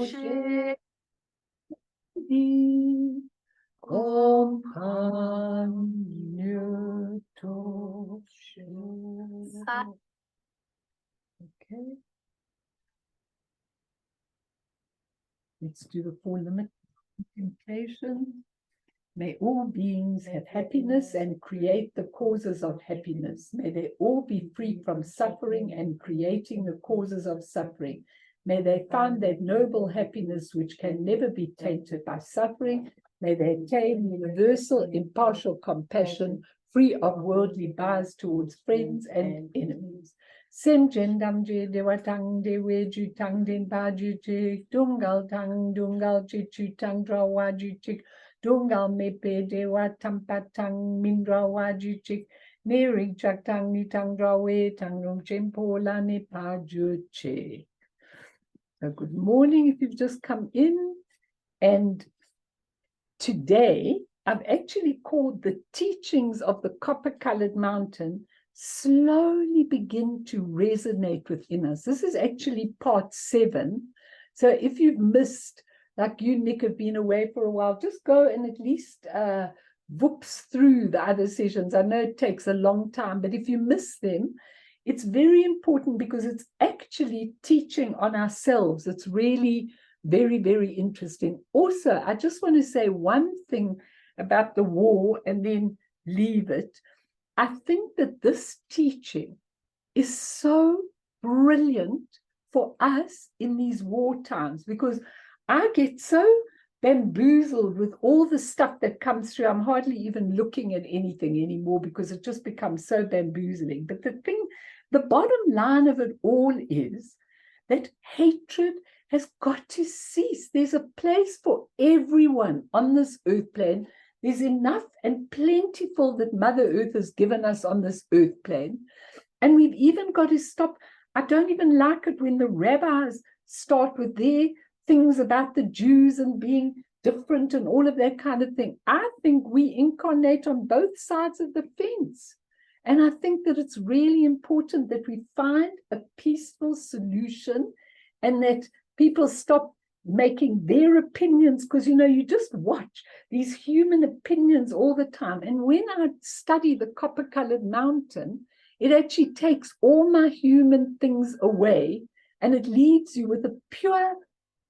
Rinpoche Okay. Let's do the 4 limit contemplation. May all beings have happiness and create the causes of happiness. May they all be free from suffering and creating the causes of suffering. May they find that noble happiness which can never be tainted by suffering. May they attain universal, impartial compassion, free of worldly bias towards friends and enemies. Sem jendam je dewatang dewe jutang den ba jutik, dungal tang dungal chichutang drawa jutik, dungal mepe dewa tampatang mindra wajuchik, nering chaktang nitang drawe tangrong chempola ne pajuchik. So good morning if you've just come in. And today I've actually called the teachings of the copper-colored mountain slowly begin to resonate within us. This is actually part 7. So if you've missed, like you, Nick, have been away for a while, just go and at least whoops through the other sessions. I know it takes a long time, but if you miss them, it's very important because it's actually teaching on ourselves. It's really very, very interesting. Also, I just want to say one thing about the war and then leave it. I think that this teaching is so brilliant for us in these war times, because I get so bamboozled with all the stuff that comes through. I'm hardly even looking at anything anymore because it just becomes so bamboozling. But the bottom line of it all is that hatred has got to cease. There's a place for everyone on this earth plane. There's enough and plentiful that Mother Earth has given us on this earth plane. And we've even got to stop. I don't even like it when the rabbis start with their things about the Jews and being different and all of that kind of thing. I think we incarnate on both sides of the fence. And I think that it's really important that we find a peaceful solution and that people stop making their opinions, because, you know, you just watch these human opinions all the time. And when I study the copper-colored mountain, it actually takes all my human things away and it leaves you with a pure,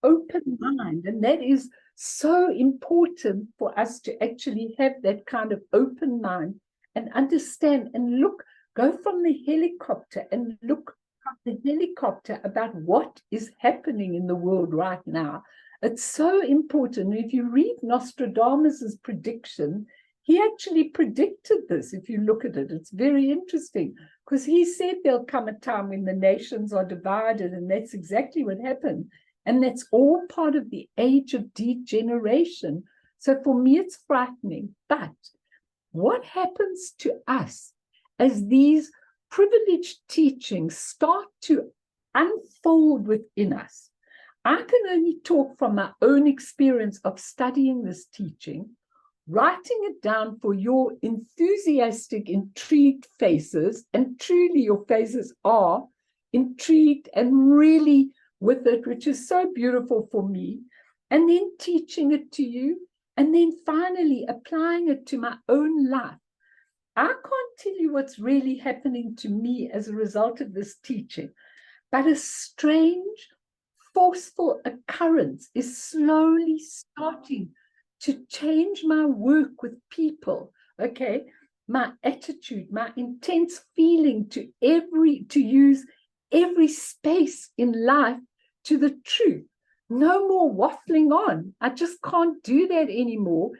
open mind. And that is so important for us to actually have that kind of open mind and understand and look, go from the helicopter and look the helicopter about what is happening in the world right now. It's so important. If you read Nostradamus's prediction, he actually predicted this. If you look at it, it's very interesting because he said there'll come a time when the nations are divided, and that's exactly what happened. And that's all part of the age of degeneration. So for me, it's frightening. But what happens to us as these privileged teachings start to unfold within us? I can only talk from my own experience of studying this teaching, writing it down for your enthusiastic, intrigued faces, and truly your faces are intrigued and really with it, which is so beautiful for me, and then teaching it to you, and then finally applying it to my own life. I can't tell you what's really happening to me as a result of this teaching, but a strange, forceful occurrence is slowly starting to change my work with people, okay? My attitude, my intense feeling to use every space in life to the truth. No more waffling on. I just can't do that anymore.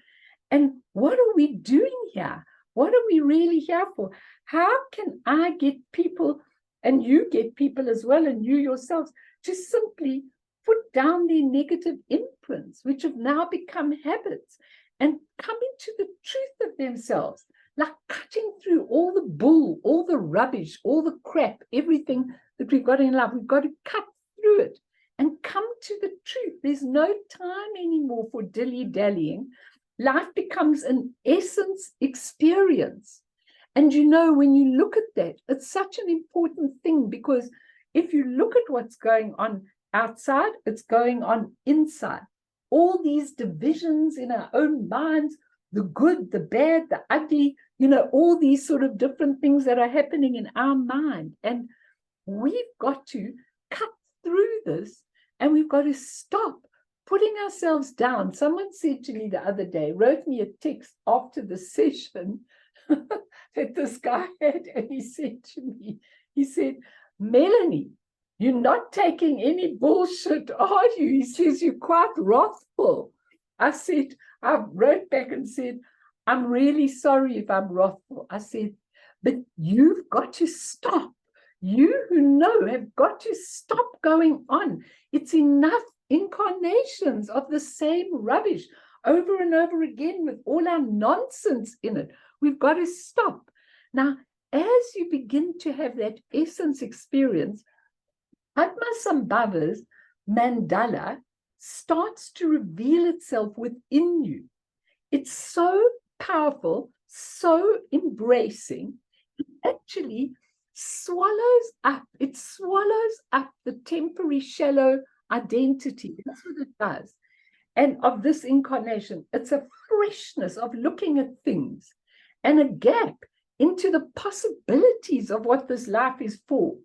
And what are we doing here? What are we really here for? How can I get people, and you get people as well, and you yourselves, to simply put down their negative imprints, which have now become habits, and come into the truth of themselves, like cutting through all the bull, all the rubbish, all the crap, everything that we've got in life. We've got to cut through it and come to the truth. There's no time anymore for dilly-dallying. Life becomes an essence experience. And you know, when you look at that, it's such an important thing, because if you look at what's going on outside, it's going on inside. All these divisions in our own minds, the good, the bad, the ugly, all these sort of different things that are happening in our mind. And we've got to cut through this, and we've got to stop putting ourselves down. Someone said to me the other day, wrote me a text after the session that this guy had, and he said to me, he said, Melanie, you're not taking any bullshit, are you? He says, you're quite wrathful. I wrote back and said, I'm really sorry if I'm wrathful. I said, but you've got to stop. You who know have got to stop going on. It's enough incarnations of the same rubbish over and over again with all our nonsense in it. We've got to stop. Now, as you begin to have that essence experience, Padmasambhava's mandala starts to reveal itself within you. It's so powerful, so embracing, it actually swallows up the temporary shallow identity. That's what it does. And of this incarnation, it's a freshness of looking at things and a gap into the possibilities of what this life is for.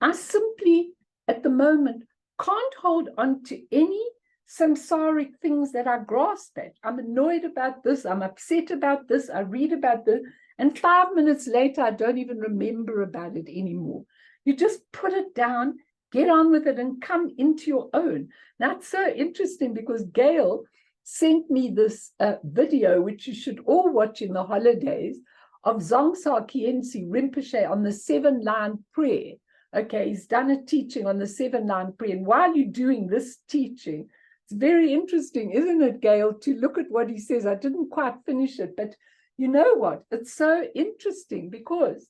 I simply, at the moment, can't hold on to any samsaric things that I grasp at. I'm annoyed about this, I'm upset about this, I read about this, and 5 minutes later, I don't even remember about it anymore. You just put it down, get on with it, and come into your own. Now, it's so interesting because Gail sent me this video, which you should all watch in the holidays, of Dzongsa Khyentse Rinpoche on the 7-line prayer. Okay, he's done a teaching on the 7-line prayer. And while you're doing this teaching, it's very interesting, isn't it, Gail, to look at what he says. I didn't quite finish it, but you know what? It's so interesting because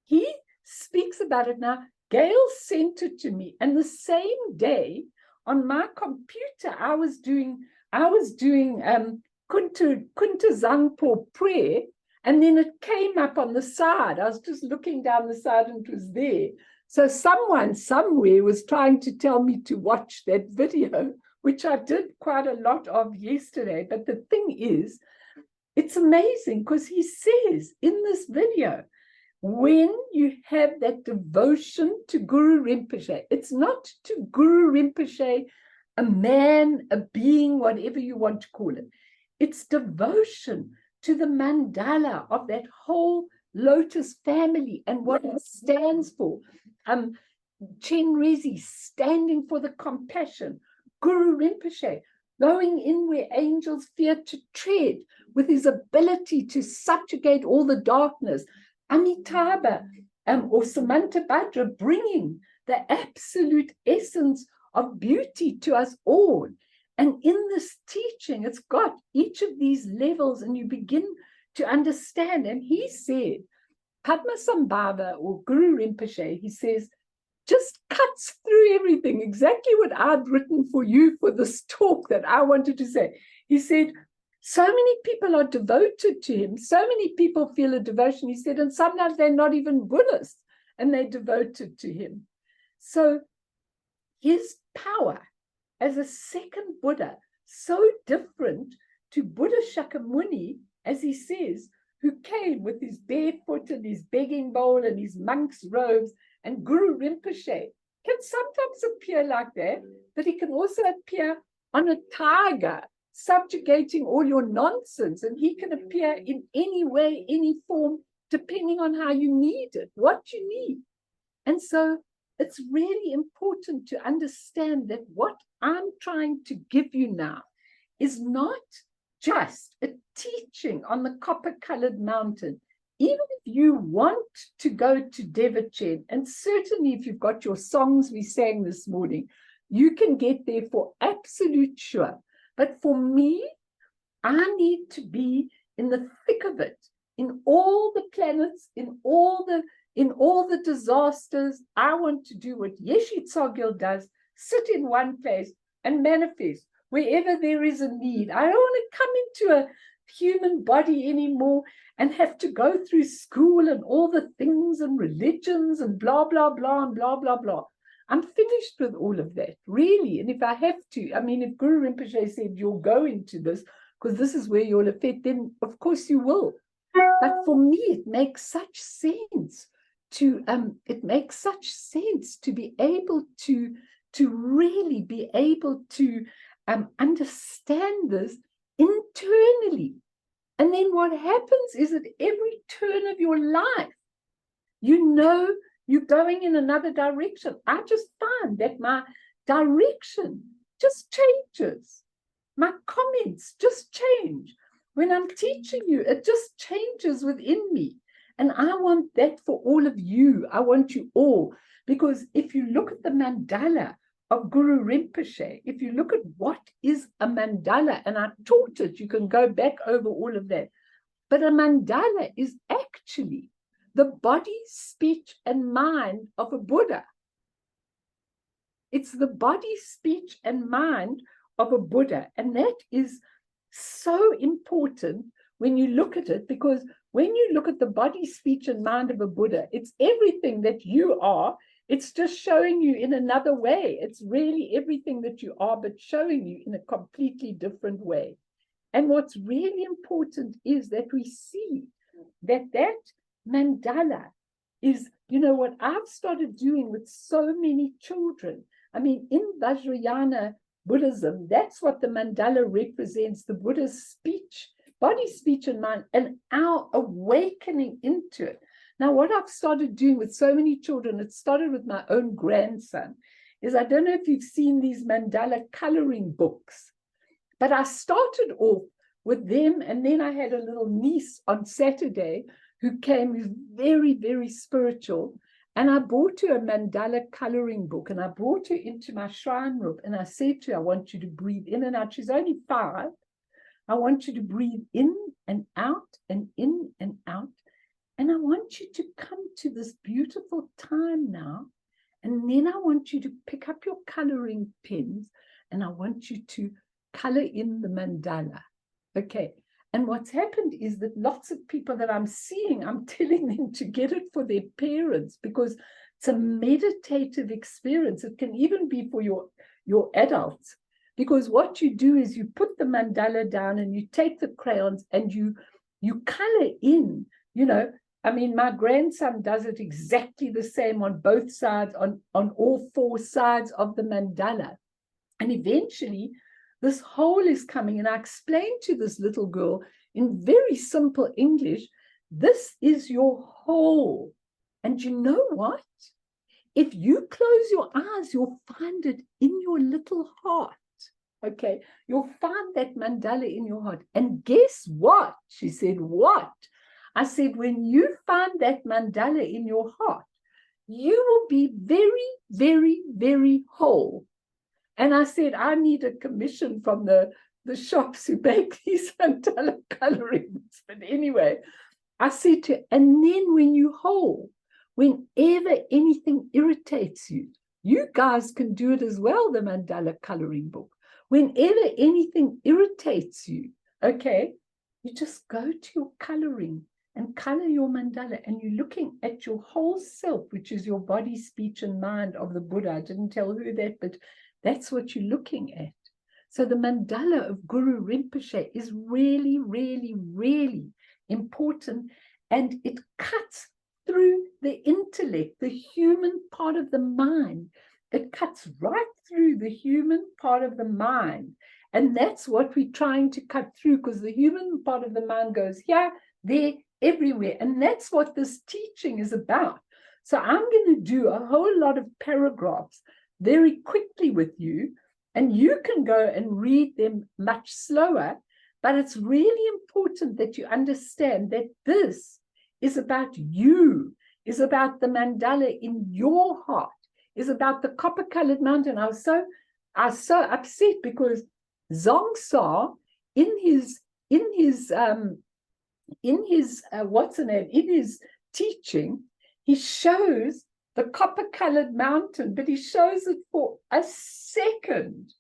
he speaks about it now. Gail sent it to me, and the same day on my computer, I was doing Kunta Zangpo prayer, and then it came up on the side. I was just looking down the side, and it was there. So someone somewhere was trying to tell me to watch that video, which I did quite a lot of yesterday. But the thing is, it's amazing because he says in this video, when you have that devotion to Guru Rinpoche, it's not to Guru Rinpoche, a man, a being, whatever you want to call it. It's devotion to the mandala of that whole Lotus family and what it stands for. Chenrezig standing for the compassion. Guru Rinpoche going in where angels fear to tread with his ability to subjugate all the darkness. Amitabha or Samantabhadra bringing the absolute essence of beauty to us all. And in this teaching, it's got each of these levels, and you begin to understand. And he said, Padmasambhava or Guru Rinpoche, he says, just cuts through everything, exactly what I'd written for you for this talk that I wanted to say. He said, so many people are devoted to him. So many people feel a devotion, he said, and sometimes they're not even Buddhists, and they're devoted to him. So his power as a second Buddha, so different to Buddha Shakyamuni, as he says, who came with his barefoot and his begging bowl and his monk's robes, and Guru Rinpoche can sometimes appear like that, but he can also appear on a tiger, subjugating all your nonsense, and he can appear in any way, any form, depending on how you need it, what you need. And so it's really important to understand that what I'm trying to give you now is not just a teaching on the copper-colored mountain. Even if you want to go to Devachan, and certainly if you've got your songs we sang this morning, you can get there for absolute sure. But for me, I need to be in the thick of it, in all the planets, in all the disasters. I want to do what Yeshe Tsogyal does, sit in one place and manifest wherever there is a need. I don't want to come into a human body anymore and have to go through school and all the things and religions and blah, blah, blah, and blah, blah, blah. I'm finished with all of that, really. And if I have to, I mean, if Guru Rinpoche said you'll go into this because this is where you'll affect, then of course you will. But for me, it makes such sense to be able to really be able to understand this internally. And then what happens is at every turn of your life, you know you're going in another direction. I just find that my direction just changes. My comments just change. When I'm teaching you, it just changes within me. And I want that for all of you. I want you all. Because if you look at the mandala of Guru Rinpoche, if you look at what is a mandala, and I taught it, you can go back over all of that. But a mandala is actually the body, speech, and mind of a Buddha. It's the body, speech, and mind of a Buddha. And that is so important when you look at it, because when you look at the body, speech, and mind of a Buddha, it's everything that you are. It's just showing you in another way. It's really everything that you are, but showing you in a completely different way. And what's really important is that we see that mandala is, you know, what I've started doing with so many children. I mean, in Vajrayana Buddhism, that's what the mandala represents, the Buddha's speech, body, speech, and mind, and our awakening into it. Now, what I've started doing with so many children, it started with my own grandson, is I don't know if you've seen these mandala coloring books, but I started off with them, and then I had a little niece on Saturday who came, who's very, very spiritual, and I bought her a mandala coloring book, and I brought her into my shrine room, and I said to her, I want you to breathe in and out. She's only 5. I want you to breathe in and out and in and out. And I want you to come to this beautiful time now. And then I want you to pick up your coloring pens and I want you to color in the mandala. Okay. And what's happened is that lots of people that I'm seeing, I'm telling them to get it for their parents because it's a meditative experience. It can even be for your adults. Because what you do is you put the mandala down and you take the crayons and you color in, you know. I mean, my grandson does it exactly the same on both sides, on all 4 sides of the mandala. And eventually, this hole is coming. And I explained to this little girl in very simple English, this is your hole. And you know what? If you close your eyes, you'll find it in your little heart. Okay, you'll find that mandala in your heart. And guess what? She said, what? I said, when you find that mandala in your heart, you will be very, very, very whole. And I said, I need a commission from the shops who make these mandala colorings. But anyway, I said to her, and then when you whole, whenever anything irritates you, you guys can do it as well, the mandala coloring book. Whenever anything irritates you, okay, you just go to your coloring and color your mandala, and you're looking at your whole self, which is your body, speech, and mind of the Buddha. I didn't tell her that, but that's what you're looking at. So the mandala of Guru Rinpoche is really, really, really important, and it cuts through the intellect, the human part of the mind. It cuts right through the human part of the mind. And that's what we're trying to cut through, because the human part of the mind goes here, there, everywhere. And that's what this teaching is about. So I'm going to do a whole lot of paragraphs very quickly with you, and you can go and read them much slower. But it's really important that you understand that this is about you, is about the mandala in your heart, is about the copper-colored mountain. I was so upset because Zong Sa, in his teaching, he shows the copper-colored mountain, but he shows it for a second.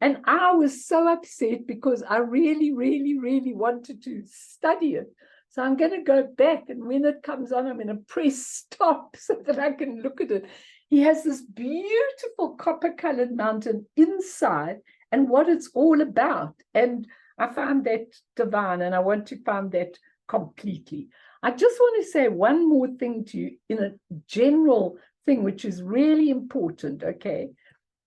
And I was so upset because I really, really, really wanted to study it. So I'm going to go back, and when it comes on, I'm going to press stop so that I can look at it. He has this beautiful copper-colored mountain inside and what it's all about. And I found that divine, and I want to find that completely. I just want to say one more thing to you in a general thing, which is really important, okay,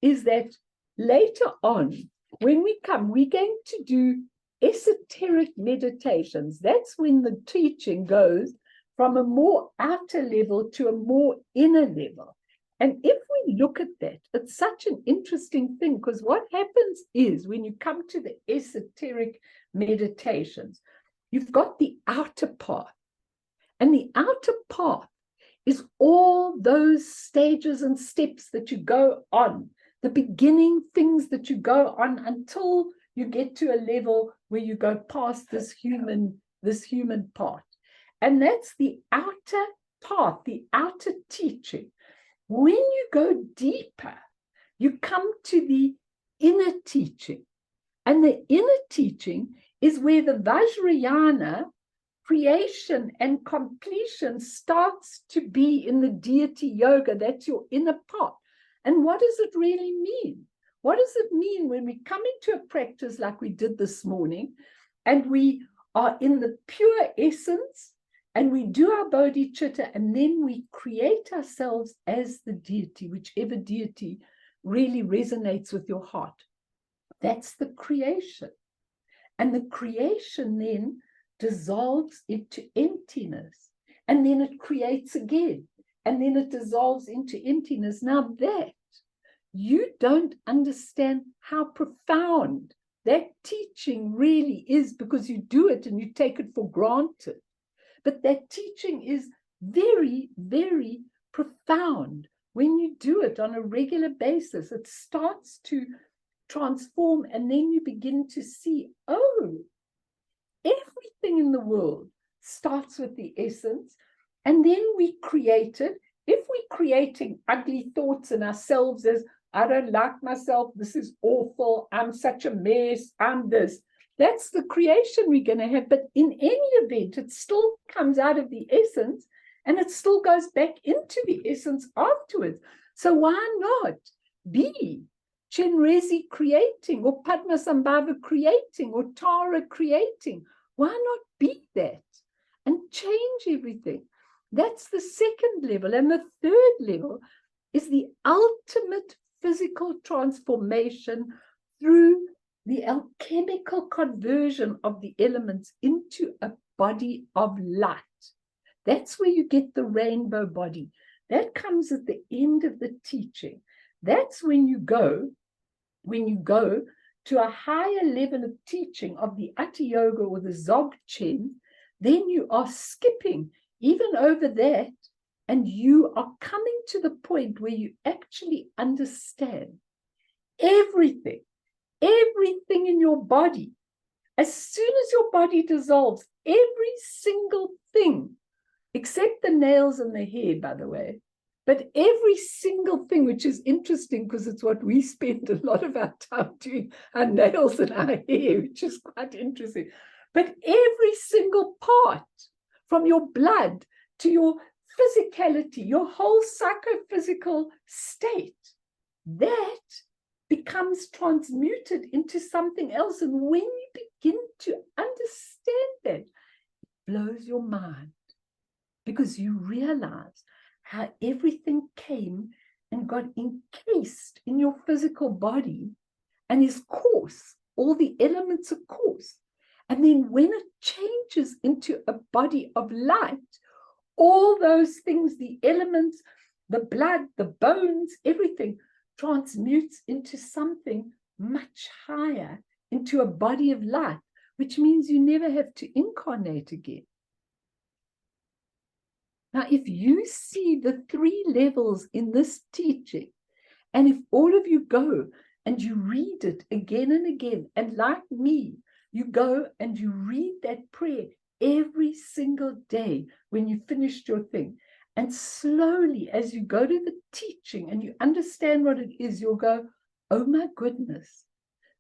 is that later on, when we come, we're going to do esoteric meditations. That's when the teaching goes from a more outer level to a more inner level. And if we look at that, it's such an interesting thing, because what happens is when you come to the esoteric meditations, you've got the outer path. And the outer path is all those stages and steps that you go on, the beginning things that you go on until you get to a level where you go past this human part. And that's the outer path, the outer teaching. When you go deeper, you come to the inner teaching. And the inner teaching is where the Vajrayana, creation and completion, starts to be in the deity yoga. That's your inner part. And what does it really mean? What does it mean when we come into a practice like we did this morning, and we are in the pure essence, and we do our bodhicitta, and then we create ourselves as the deity, whichever deity really resonates with your heart? That's the creation. And the creation then dissolves into emptiness, and then it creates again, and then it dissolves into emptiness. Now that, you don't understand how profound that teaching really is, because you do it and you take it for granted. But that teaching is very, very profound when you do it on a regular basis. It starts to transform, and then you begin to see, oh, everything in the world starts with the essence, and then we create it. If we're creating ugly thoughts in ourselves as, I don't like myself, this is awful, I'm such a mess, I'm this, that's the creation we're going to have. But in any event, it still comes out of the essence, and it still goes back into the essence afterwards. So why not be Chenrezi creating, or Padmasambhava creating, or Tara creating? Why not be that and change everything? That's the second level. And the third level is the ultimate physical transformation through the alchemical conversion of the elements into a body of light. That's where you get the rainbow body. That comes at the end of the teaching. That's when you go to a higher level of teaching of the Atha Yoga or the Dzogchen, then you are skipping even over that, and you are coming to the point where you actually understand everything in your body. As soon as your body dissolves, every single thing, except the nails and the hair, by the way, but every single thing, which is interesting because it's what we spend a lot of our time doing, our nails and our hair, which is quite interesting. But every single part, from your blood to your physicality, your whole psychophysical state, that becomes transmuted into something else. And when you begin to understand that, it blows your mind, because you realize how everything came and got encased in your physical body and is coarse. All the elements are coarse. And then when it changes into a body of light, all those things, the elements, the blood, the bones, everything transmutes into something much higher, into a body of light, which means you never have to incarnate again. Now, if you see the 3 levels in this teaching, and if all of you go and you read it again and again, and like me, you go and you read that prayer every single day when you finished your thing, and slowly, as you go to the teaching and you understand what it is, you'll go, oh my goodness,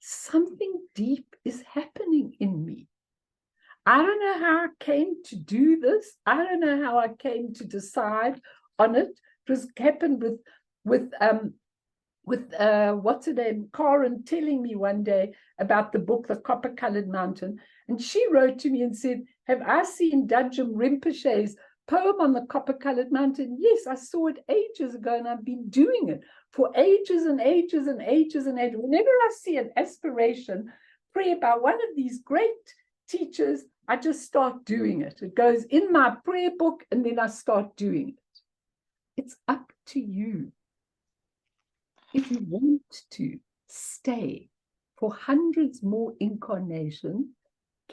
something deep is happening in me. I don't know how I came to do this. I don't know how I came to decide on it. It was happened with what's her name, Karen, telling me one day about the book, The Copper-Colored Mountain. And she wrote to me and said, have I seen Dajjom Rinpoche's poem on the Copper-Colored Mountain? Yes, I saw it ages ago, and I've been doing it for ages and ages and ages and ages. Whenever I see an aspiration prayer by one of these great teachers, I just start doing it. It goes in my prayer book, and then I start doing it. It's up to you. If you want to stay for hundreds more incarnations,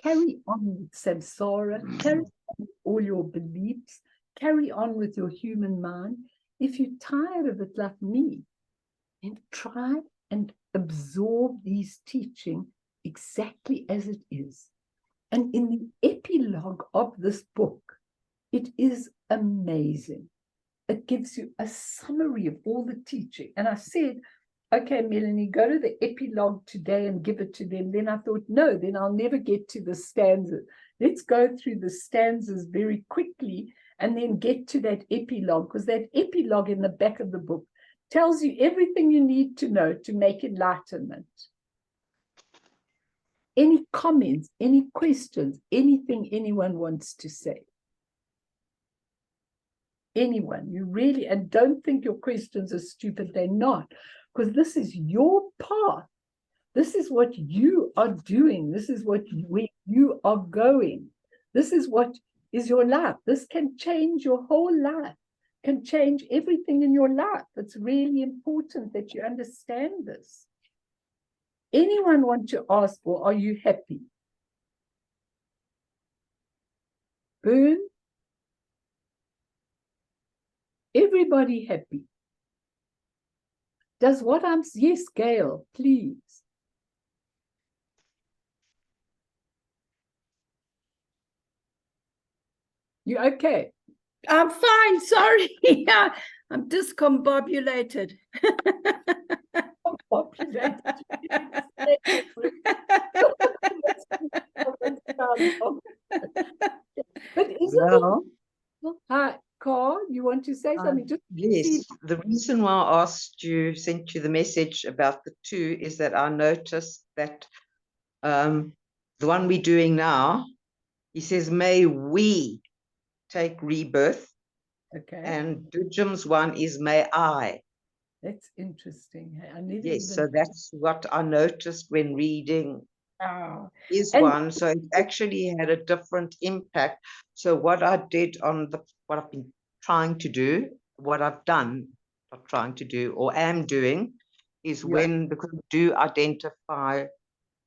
carry on with samsara, carry on with all your beliefs, carry on with your human mind. If you're tired of it like me, then try and absorb these teachings exactly as it is. And in the epilogue of this book, it is amazing. It gives you a summary of all the teaching. And I said, okay, Melanie, go to the epilogue today and give it to them. Then I thought, no, then I'll never get to the stanzas. Let's go through the stanzas very quickly and then get to that epilogue, because that epilogue in the back of the book tells you everything you need to know to make enlightenment. Any comments, any questions, anything anyone wants to say? Anyone, you really, and don't think your questions are stupid, they're not, because this is your path. This is what you are doing. This is where you are going. This is what is your life. This can change your whole life, can change everything in your life. It's really important that you understand this. Anyone want to ask, or are you happy? Boone? Everybody happy? Does what I'm, yes, Gail, please. You okay? I'm fine, sorry. I'm discombobulated. But isn't it? Hi, Carl, you want to say something? Yes, the reason why I sent you the message about the two is that I noticed that the one we're doing now, he says, may we take rebirth. Okay. And Dujum's one is may I. That's interesting. I never yes, so that's what I noticed when reading one. So it actually had a different impact. So what I did on what I've been trying to do, what I've done, not trying to do or am doing, is because we do identify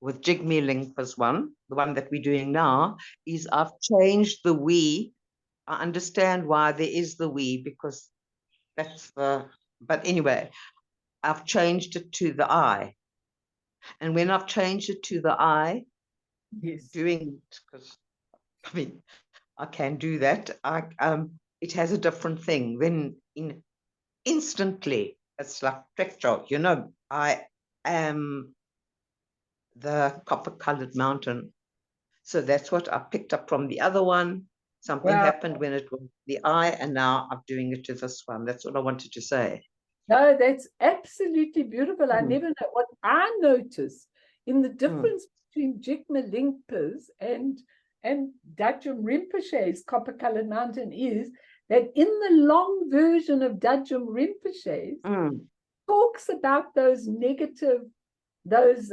with Jigme Lingpa's one, the one that we're doing now, is I've changed the we. I understand why there is the we, because that's but anyway, I've changed it to the I. And when I've changed it to the I, doing it, because I mean, I can do that, it has a different thing. Then instantly, it's like picture, I am the copper-colored mountain. So that's what I picked up from the other one. Something happened when it was the I, and now I'm doing it to this one. That's what I wanted to say. No, that's absolutely beautiful. I never know. What I noticed in the difference between Jigme Lingpa's and Dajjom Rinpoche's Copper-Colored Mountain is that in the long version of Dajjom Rinpoche's talks about those negative, those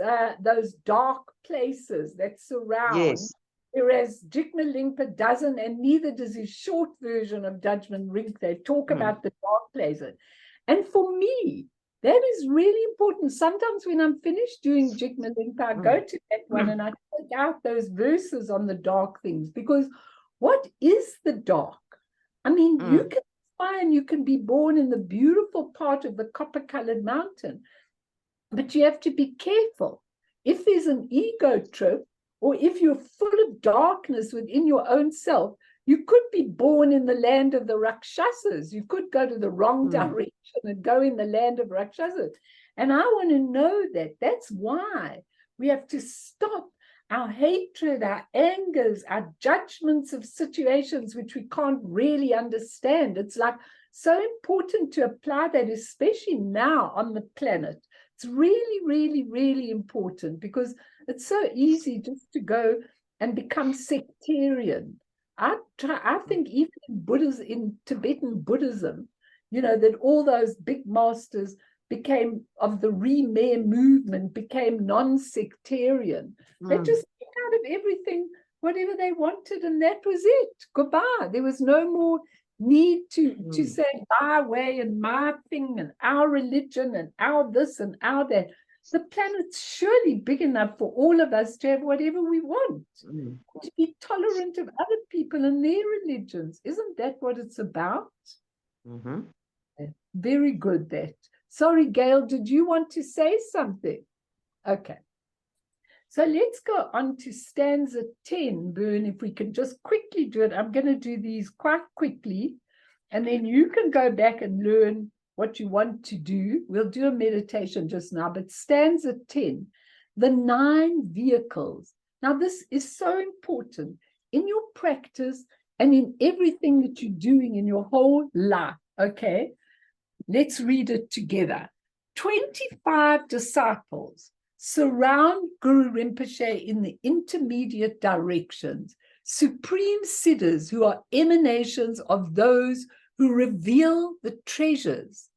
dark places that surround. Yes. Whereas Jigme Lingpa doesn't, and neither does his short version of Dajjom Rinpoche. They talk about the dark places. And for me, that is really important. Sometimes when I'm finished doing Jigme Lingpa, I go to that one and I take out those verses on the dark things, because what is the dark? I mean, you can fly and you can be born in the beautiful part of the copper-colored mountain, but you have to be careful. If there's an ego trip, or if you're full of darkness within your own self, you could be born in the land of the Rakshasas. You could go to the wrong direction and go in the land of Rakshasas. And I want to know that. That's why we have to stop our hatred, our angers, our judgments of situations which we can't really understand. It's like so important to apply that, especially now on the planet. It's really, really, really important, because it's so easy just to go and become sectarian. I think even in Tibetan Buddhism, you know, that all those big masters became, of the Rimé movement, became non-sectarian. They just took out of everything whatever they wanted, and that was it. Goodbye. There was no more need to say my way and my thing and our religion and our this and our that. The planet's surely big enough for all of us to have whatever we want, to be tolerant of other people and their religions. Isn't that what it's about? Very good, that. Sorry, Gail, did you want to say something? Okay. So let's go on to stanza 10, Bern, if we can just quickly do it. I'm going to do these quite quickly, and then you can go back and learn what you want to do. We'll do a meditation just now, but stanza 10, the 9 vehicles. Now, this is so important in your practice and in everything that you're doing in your whole life, okay? Let's read it together. 25 disciples surround Guru Rinpoche in the intermediate directions, supreme siddhas who are emanations of those who reveal the treasures.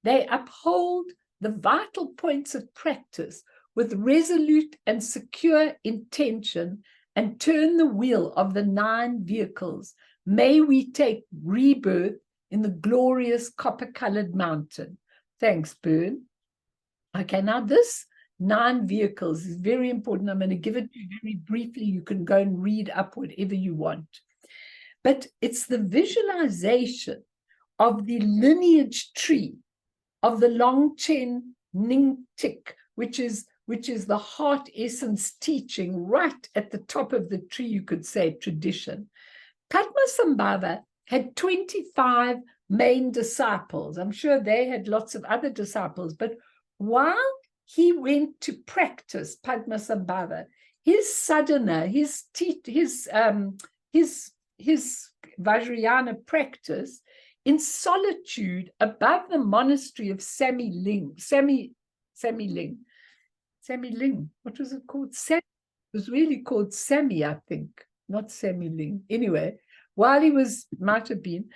They uphold the vital points of practice with resolute and secure intention and turn the wheel of the 9 vehicles. May we take rebirth in the glorious copper-colored mountain. Thanks, Bern. Okay, now this 9 vehicles is very important. I'm going to give it to you very briefly. You can go and read up whatever you want. But it's the visualization of the lineage tree of the Longchen Ningtik, which is the heart essence teaching right at the top of the tree, you could say, tradition. Padmasambhava had 25 main disciples. I'm sure they had lots of other disciples, but while he went to practice Padmasambhava, his sadhana, his Vajrayana practice in solitude above the monastery of Samiling. What was it called? It was really called Sami, I think, not Samiling. Anyway, while he might have been,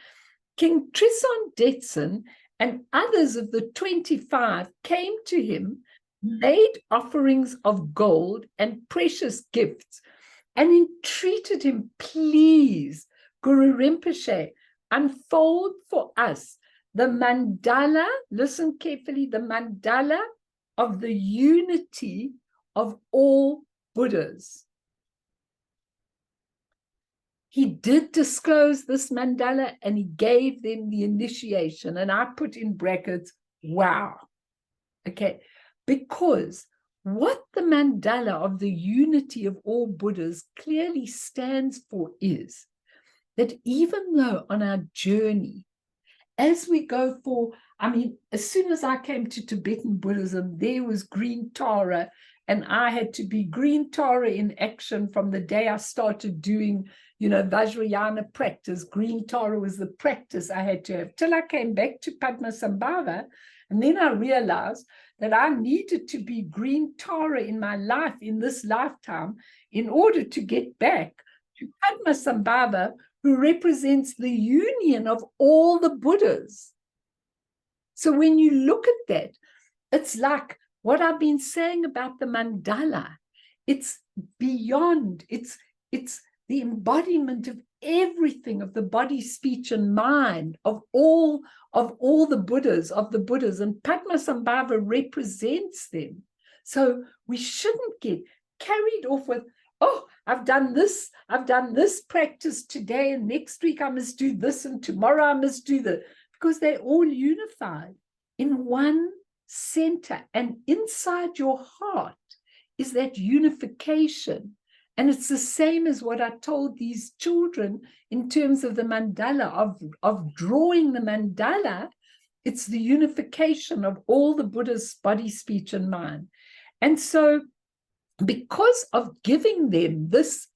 King Tristan Detsen and others of the 25 came to him, made offerings of gold and precious gifts, and entreated him, please, Guru Rinpoche, unfold for us the mandala, listen carefully, the mandala of the unity of all Buddhas. He did disclose this mandala and he gave them the initiation. And I put in brackets, wow. Okay, because what the mandala of the unity of all Buddhas clearly stands for is that even though on our journey, as we go for, I mean, as soon as I came to Tibetan Buddhism, there was green Tara, and I had to be green Tara in action from the day I started doing, Vajrayana practice. Green Tara was the practice I had to have till I came back to Padmasambhava. And then I realized that I needed to be green Tara in my life, in this lifetime, in order to get back to Padmasambhava, who represents the union of all the Buddhas. So when you look at that, it's like what I've been saying about the mandala. It's beyond, it's the embodiment of everything, of the body, speech, and mind, of all the Buddhas, and Padmasambhava represents them. So we shouldn't get carried off with, oh, I've done this practice today, and next week I must do this, and tomorrow I must do that, because they're all unified in one center. And inside your heart is that unification. And it's the same as what I told these children in terms of the mandala, of drawing the mandala. It's the unification of all the Buddha's body, speech, and mind. And so because of giving them this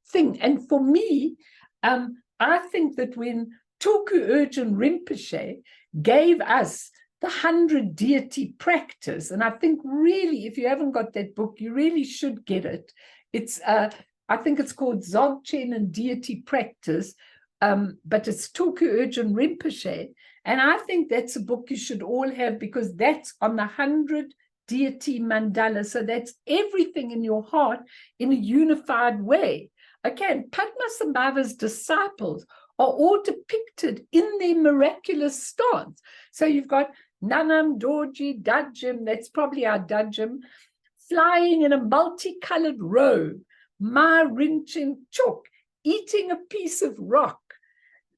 thing, and for me, I think that when Tulku Urgyen Rinpoche gave us the 100 deity practice. And I think really, if you haven't got that book, you really should get it. It's, I think it's called Dzogchen and Deity Practice, but it's Tulku Urgyen Rinpoche. And I think that's a book you should all have, because that's on the 100 deity mandala. So that's everything in your heart in a unified way. Again, Padmasambhava's disciples are all depicted in their miraculous stance. So you've got Nanam Dorji Dajjim, that's probably our Dajjim, flying in a multicolored robe, Ma Rinchen Chok, eating a piece of rock,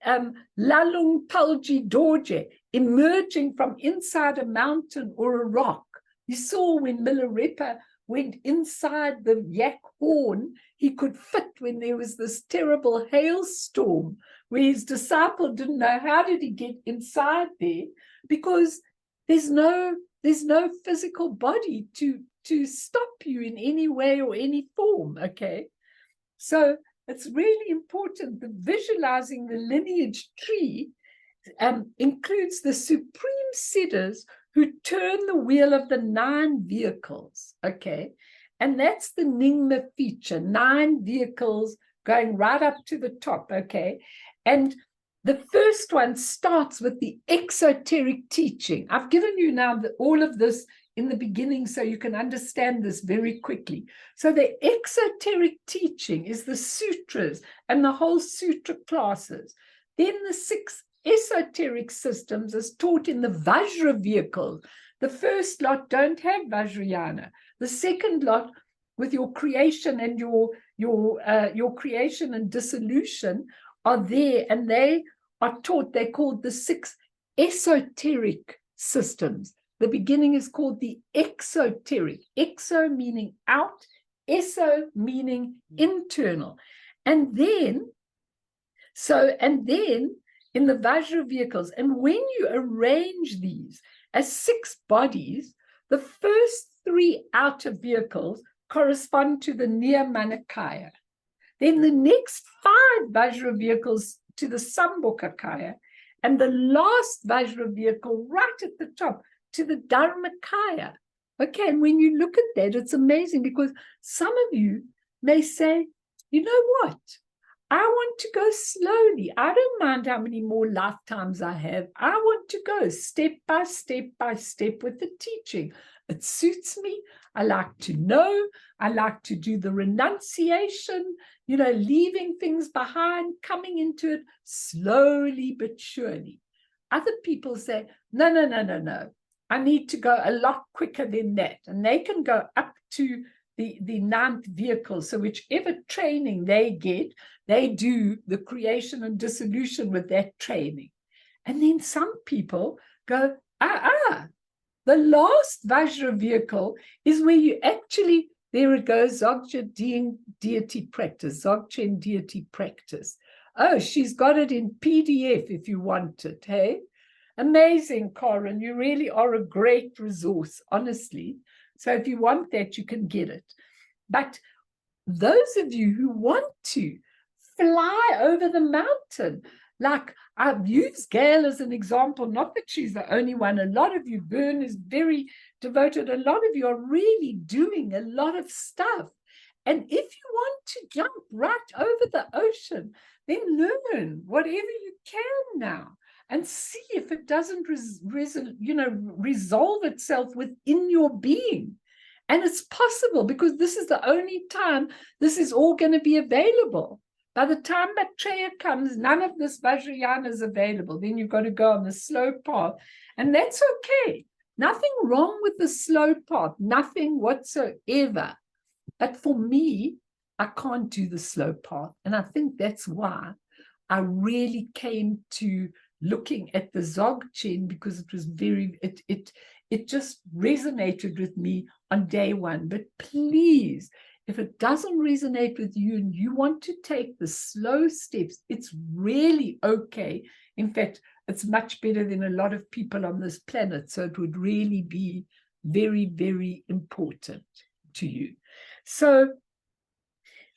Lalung Palji Dorje, emerging from inside a mountain or a rock. You saw when Milarepa went inside the yak horn, he could fit when there was this terrible hailstorm where his disciple didn't know how did he get inside there, because there's no physical body to stop you in any way or any form, okay? So it's really important that visualizing the lineage tree includes the supreme siddhas who turn the wheel of the 9 vehicles, okay? And that's the Nyingma feature, 9 vehicles going right up to the top, okay? And the first one starts with the exoteric teaching. I've given you now all of this in the beginning so you can understand this very quickly. So the exoteric teaching is the sutras and the whole sutra classes. Then the 6 esoteric systems is taught in the Vajra vehicle. The first lot don't have Vajrayana. The second lot, with your creation and your creation and dissolution, are there, and they are taught. They're called the 6 esoteric systems. The beginning is called the exoteric. Exo meaning out, eso meaning internal. And then in the Vajra vehicles, and when you arrange these as 6 bodies, the first 3 outer vehicles correspond to the Niyamanakaya. Then the next 5 Vajra vehicles to the Sambhogakaya, and the last Vajra vehicle right at the top to the Dharmakaya. Okay, and when you look at that, it's amazing, because some of you may say, you know what? I want to go slowly. I don't mind how many more lifetimes I have. I want to go step by step by step with the teaching. It suits me. I like to know. I like to do the renunciation, leaving things behind, coming into it slowly but surely. Other people say, no. I need to go a lot quicker than that. And they can go up to the 9th vehicle. So whichever training they get, they do the creation and dissolution with that training. And then some people go, the last Vajra vehicle is where you actually, there it goes, Dzogchen deity practice, Dzogchen deity practice. Oh, she's got it in PDF if you want it, hey? Amazing, Corin. You really are a great resource, honestly. So if you want that, you can get it. But those of you who want to fly over the mountain, like I've used Gail as an example, not that she's the only one. A lot of you, Bern is very devoted. A lot of you are really doing a lot of stuff. And if you want to jump right over the ocean, then learn whatever you can now. And see if it doesn't resolve itself within your being. And it's possible, because this is the only time this is all going to be available. By the time Maitreya comes, none of this Vajrayana is available. Then you've got to go on the slow path. And that's okay. Nothing wrong with the slow path. Nothing whatsoever. But for me, I can't do the slow path. And I think that's why I really came to looking at the Dzogchen, because it was it just resonated with me on day one. But please, if it doesn't resonate with you and you want to take the slow steps, it's really okay. In fact, it's much better than a lot of people on this planet. So it would really be very, very important to you. So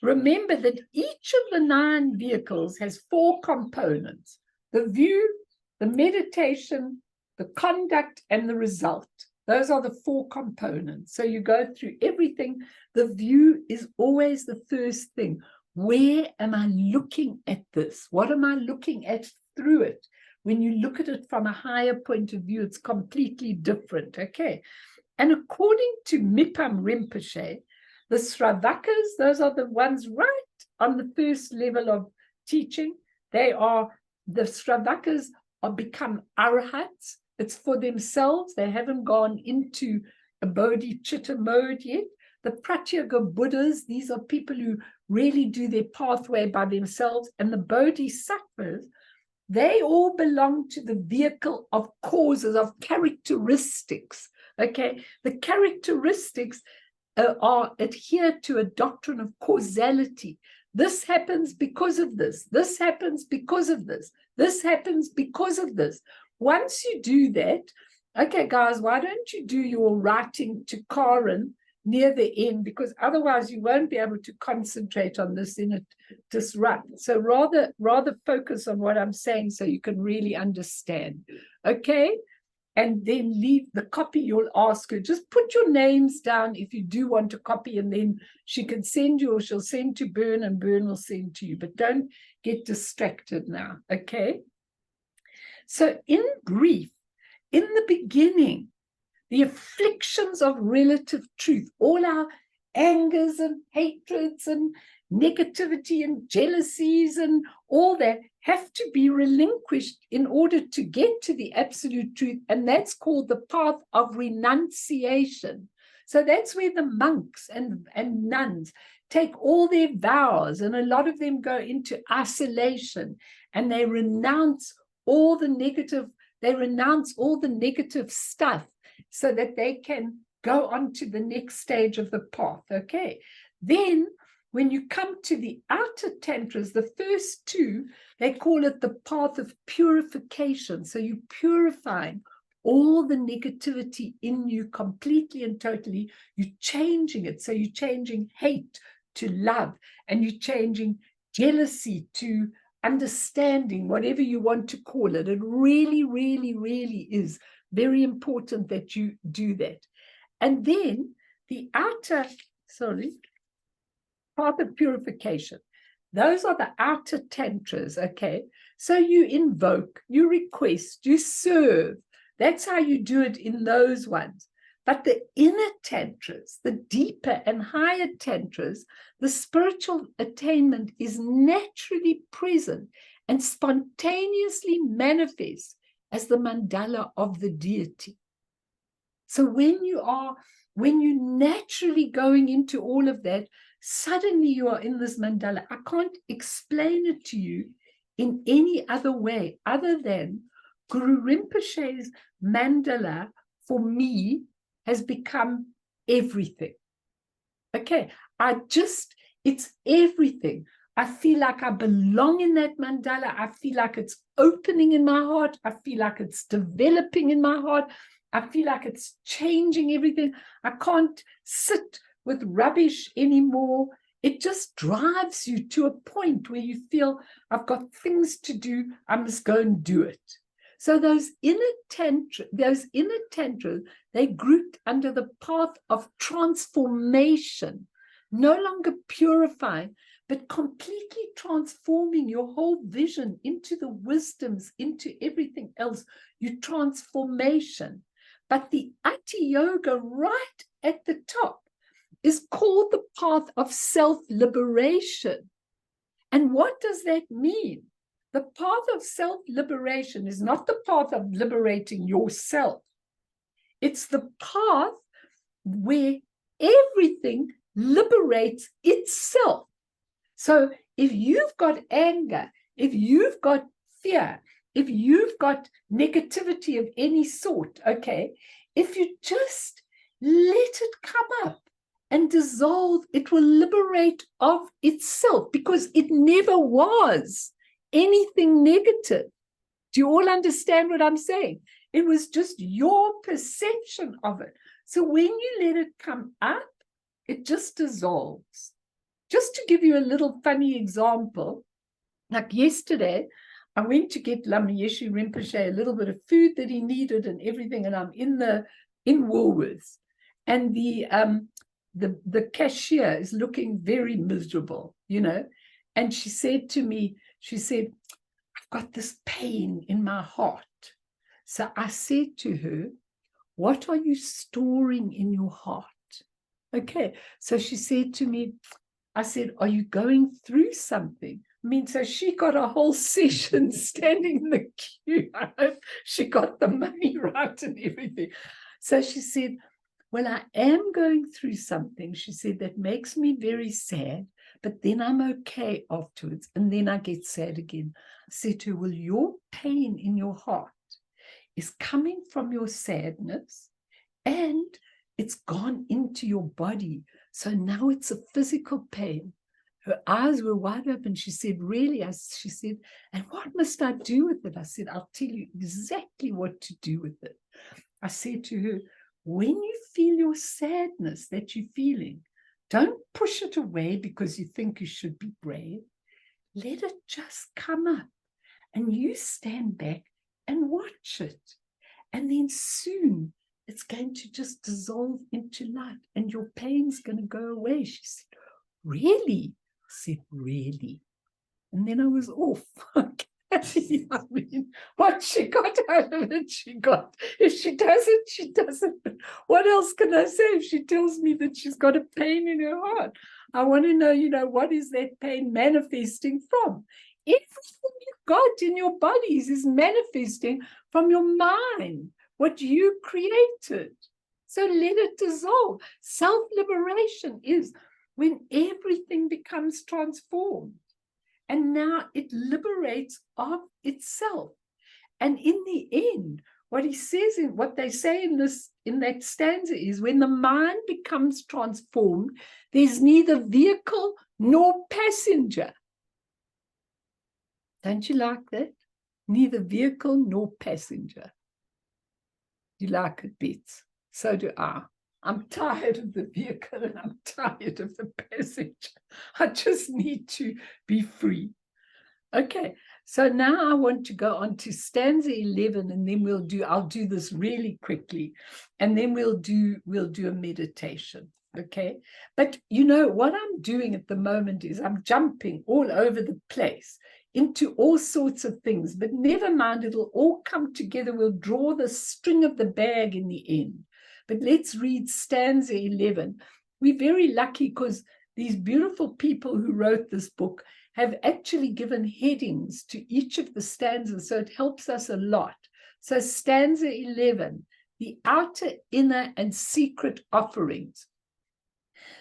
remember that each of the 9 vehicles has 4 components. the view, the meditation, the conduct, and the result. Those are the 4 components. So you go through everything. The view is always the first thing. Where am I looking at this? What am I looking at through it? When you look at it from a higher point of view, it's completely different. Okay. And according to Mipam Rinpoche, the Sravakas, those are the ones right on the first level of teaching. The Sravakas are become arhats. It's for themselves. They haven't gone into a bodhicitta mode yet. The Pratyeka Buddhas, these are people who really do their pathway by themselves. And the Bodhisattvas, they all belong to the vehicle of causes, of characteristics. Okay, the characteristics are adhered to a doctrine of causality. This happens because of this. This happens because of this. This happens because of this. Once you do that, okay, guys, why don't you do your writing to Karen near the end? Because otherwise you won't be able to concentrate on this in a disrupt. So rather focus on what I'm saying so you can really understand. Okay? And then leave the copy. You'll ask her, just put your names down if you do want a copy, and then she can send you, or she'll send to Bern and Bern will send to you. But don't get distracted now, okay? So in brief, in the beginning, the afflictions of relative truth, all our angers and hatreds and negativity and jealousies and all that have to be relinquished in order to get to the absolute truth. And that's called the path of renunciation. So that's where the monks and nuns take all their vows, and a lot of them go into isolation, and they renounce all the negative, stuff so that they can go on to the next stage of the path. Okay. Then when you come to the outer tantras, the first 2, they call it the path of purification. So you're purifying all the negativity in you completely and totally. You're changing it. So you're changing hate to love, and you're changing jealousy to understanding, whatever you want to call it. It really, really, really is very important that you do that. And then the outer, path of purification. Those are the outer tantras, okay? So you invoke, you request, you serve. That's how you do it in those ones. But the inner tantras, the deeper and higher tantras, the spiritual attainment is naturally present and spontaneously manifest as the mandala of the deity. So when you're naturally going into all of that, suddenly you are in this mandala. I can't explain it to you in any other way other than Guru Rinpoche's mandala for me has become everything. Okay, it's everything. I feel like I belong in that mandala. I feel like it's opening in my heart. I feel like it's developing in my heart. I feel like it's changing everything. I can't sit with rubbish anymore. It just drives you to a point where you feel, I've got things to do. I must go and do it. So those inner tantras, they grouped under the path of transformation, no longer purifying, but completely transforming your whole vision into the wisdoms, into everything else, your transformation. But the Ati Yoga right at the top is called the path of self-liberation. And what does that mean? The path of self-liberation is not the path of liberating yourself. It's the path where everything liberates itself. So if you've got anger, if you've got fear, if you've got negativity of any sort, okay, if you just let it come up and dissolve, it will liberate of itself, because it never was anything negative. Do you all understand what I'm saying? It was just your perception of it. So when you let it come up, it just dissolves. Just to give you a little funny example, like yesterday, I went to get Lama Yeshe Rinpoche a little bit of food that he needed and everything, and I'm in Woolworths, and the cashier is looking very miserable, you know, and she said to me, she said, I've got this pain in my heart. So I said to her, what are you storing in your heart? Okay, so she said to me, I said, are you going through something? I mean, so she got a whole session standing in the queue. I hope she got the money right and everything. So she said, well, I am going through something, she said, that makes me very sad, but then I'm okay afterwards, and then I get sad again. I said to her, well, your pain in your heart is coming from your sadness, and it's gone into your body. So now it's a physical pain. Her eyes were wide open. She said, really? She said, and what must I do with it? I said, I'll tell you exactly what to do with it. I said to her, when you feel your sadness that you're feeling, don't push it away because you think you should be brave. Let it just come up, and you stand back and watch it. And then soon it's going to just dissolve into light and your pain's going to go away. She said, really? I said, really? And then I was off. I mean, what she got out of it, she got. If she doesn't, she doesn't. But what else can I say if she tells me that she's got a pain in her heart? I want to know, you know, what is that pain manifesting from? Everything you've got in your bodies is manifesting from your mind, what you created. So let it dissolve. Self-liberation is when everything becomes transformed. And now it liberates of itself. And in the end, what he says, in what they say in that stanza is, when the mind becomes transformed, there's neither vehicle nor passenger. Don't you like that? Neither vehicle nor passenger. You like it, Bets? So do I. I'm tired of the vehicle and I'm tired of the passenger. I just need to be free. Okay, so now I want to go on to stanza 11, and then I'll do this really quickly, and then we'll do a meditation. Okay, but you know what I'm doing at the moment is I'm jumping all over the place into all sorts of things, but never mind, it'll all come together. We'll draw the string of the bag in the end. But let's read stanza 11. We're very lucky because these beautiful people who wrote this book have actually given headings to each of the stanzas, so it helps us a lot. So stanza 11, the outer, inner, and secret offerings.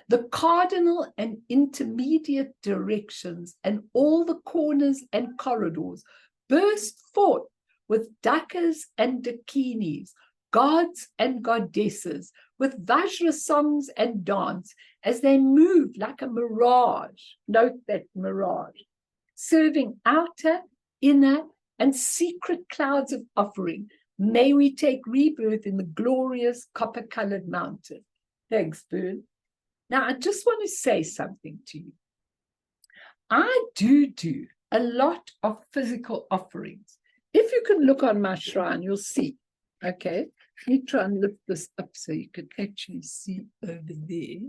The cardinal and intermediate directions and all the corners and corridors burst forth with dakas and dakinis, gods and goddesses, with Vajra songs and dance, as they move like a mirage. Note that mirage, serving outer, inner, and secret clouds of offering. May we take rebirth in the glorious copper-colored mountain. Thanks, Bern. Now, I just want to say something to you. I do a lot of physical offerings. If you can look on my shrine, you'll see. Okay, let me try and lift this up so you can actually see over there.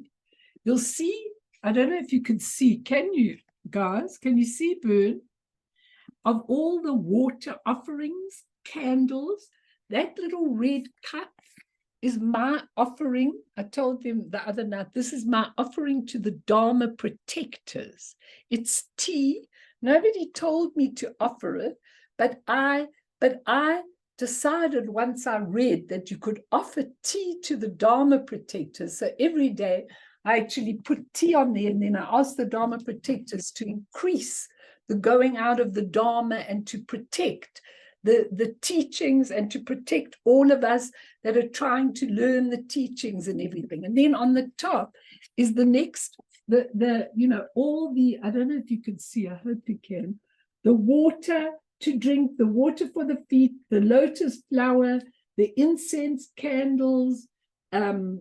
You'll see, I don't know if you can see, can you guys, can you see, Bern? Of all the water offerings, candles, that little red cup is my offering. I told them the other night, this is my offering to the Dharma protectors. It's tea. Nobody told me to offer it, but I decided once I read that you could offer tea to the Dharma protectors. So every day I actually put tea on there, and then I asked the Dharma protectors to increase the going out of the Dharma and to protect the teachings and to protect all of us that are trying to learn the teachings and everything. And then on the top is the next, all the, I don't know if you can see, I hope you can, the water to drink, the water for the feet, the lotus flower, the incense candles, the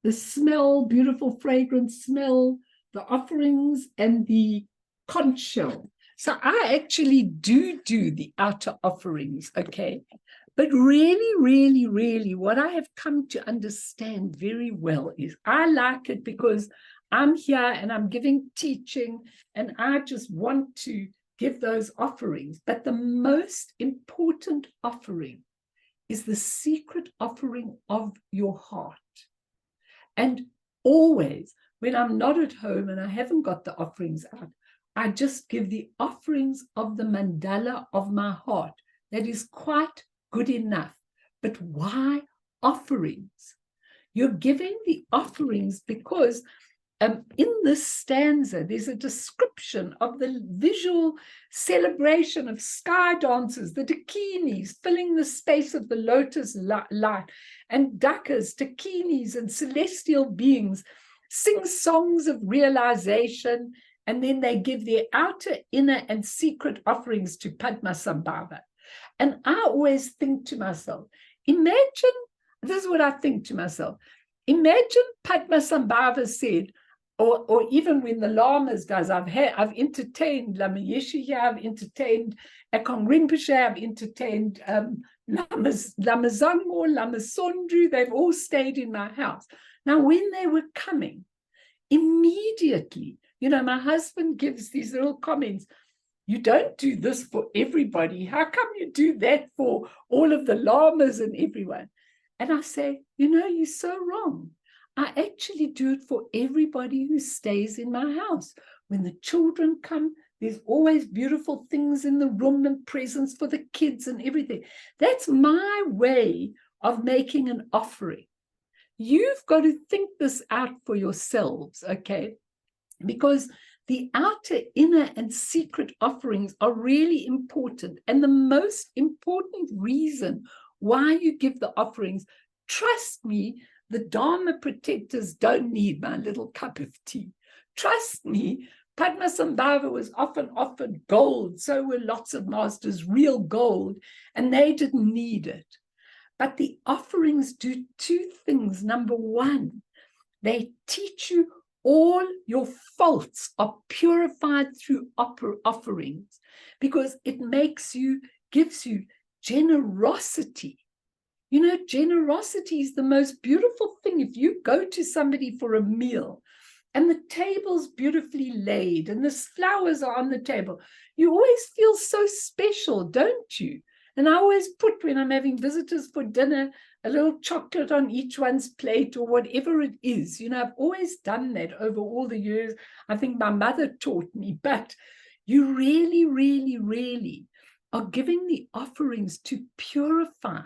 smell, beautiful fragrant smell, the offerings, and the conch shell. So I actually do the outer offerings, okay? But really, really, really, what I have come to understand very well is I like it because I'm here and I'm giving teaching and I just want to give those offerings. But the most important offering is the secret offering of your heart. And always, when I'm not at home and I haven't got the offerings out, I just give the offerings of the mandala of my heart. That is quite good enough. But why offerings? You're giving the offerings because in this stanza, there's a description of the visual celebration of sky dancers, the dakinis filling the space of the lotus light, and dakas, dakinis, and celestial beings sing songs of realization, and then they give their outer, inner, and secret offerings to Padmasambhava. And I always think to myself, imagine, this is what I think to myself, imagine Padmasambhava said, or even when the lamas does, I've entertained Lama Yeshe here, I've entertained Guru Rinpoche, I've entertained Lama Zangmo, Lama Sondru, they've all stayed in my house. Now, when they were coming, immediately, my husband gives these little comments. You don't do this for everybody. How come you do that for all of the lamas and everyone? And I say, you're so wrong. I actually do it for everybody who stays in my house. When the children come, there's always beautiful things in the room and presents for the kids and everything. That's my way of making an offering. You've got to think this out for yourselves, okay? Because the outer, inner, and secret offerings are really important. And the most important reason why you give the offerings, trust me, the Dharma protectors don't need my little cup of tea. Trust me, Padmasambhava was often offered gold. So were lots of masters, real gold, and they didn't need it. But the offerings do two things. Number one, they teach you all your faults are purified through offerings because it gives you generosity. Generosity is the most beautiful thing. If you go to somebody for a meal and the table's beautifully laid and the flowers are on the table, you always feel so special, don't you? And I always put, when I'm having visitors for dinner, a little chocolate on each one's plate or whatever it is. I've always done that over all the years. I think my mother taught me, but you really, really, really are giving the offerings to purify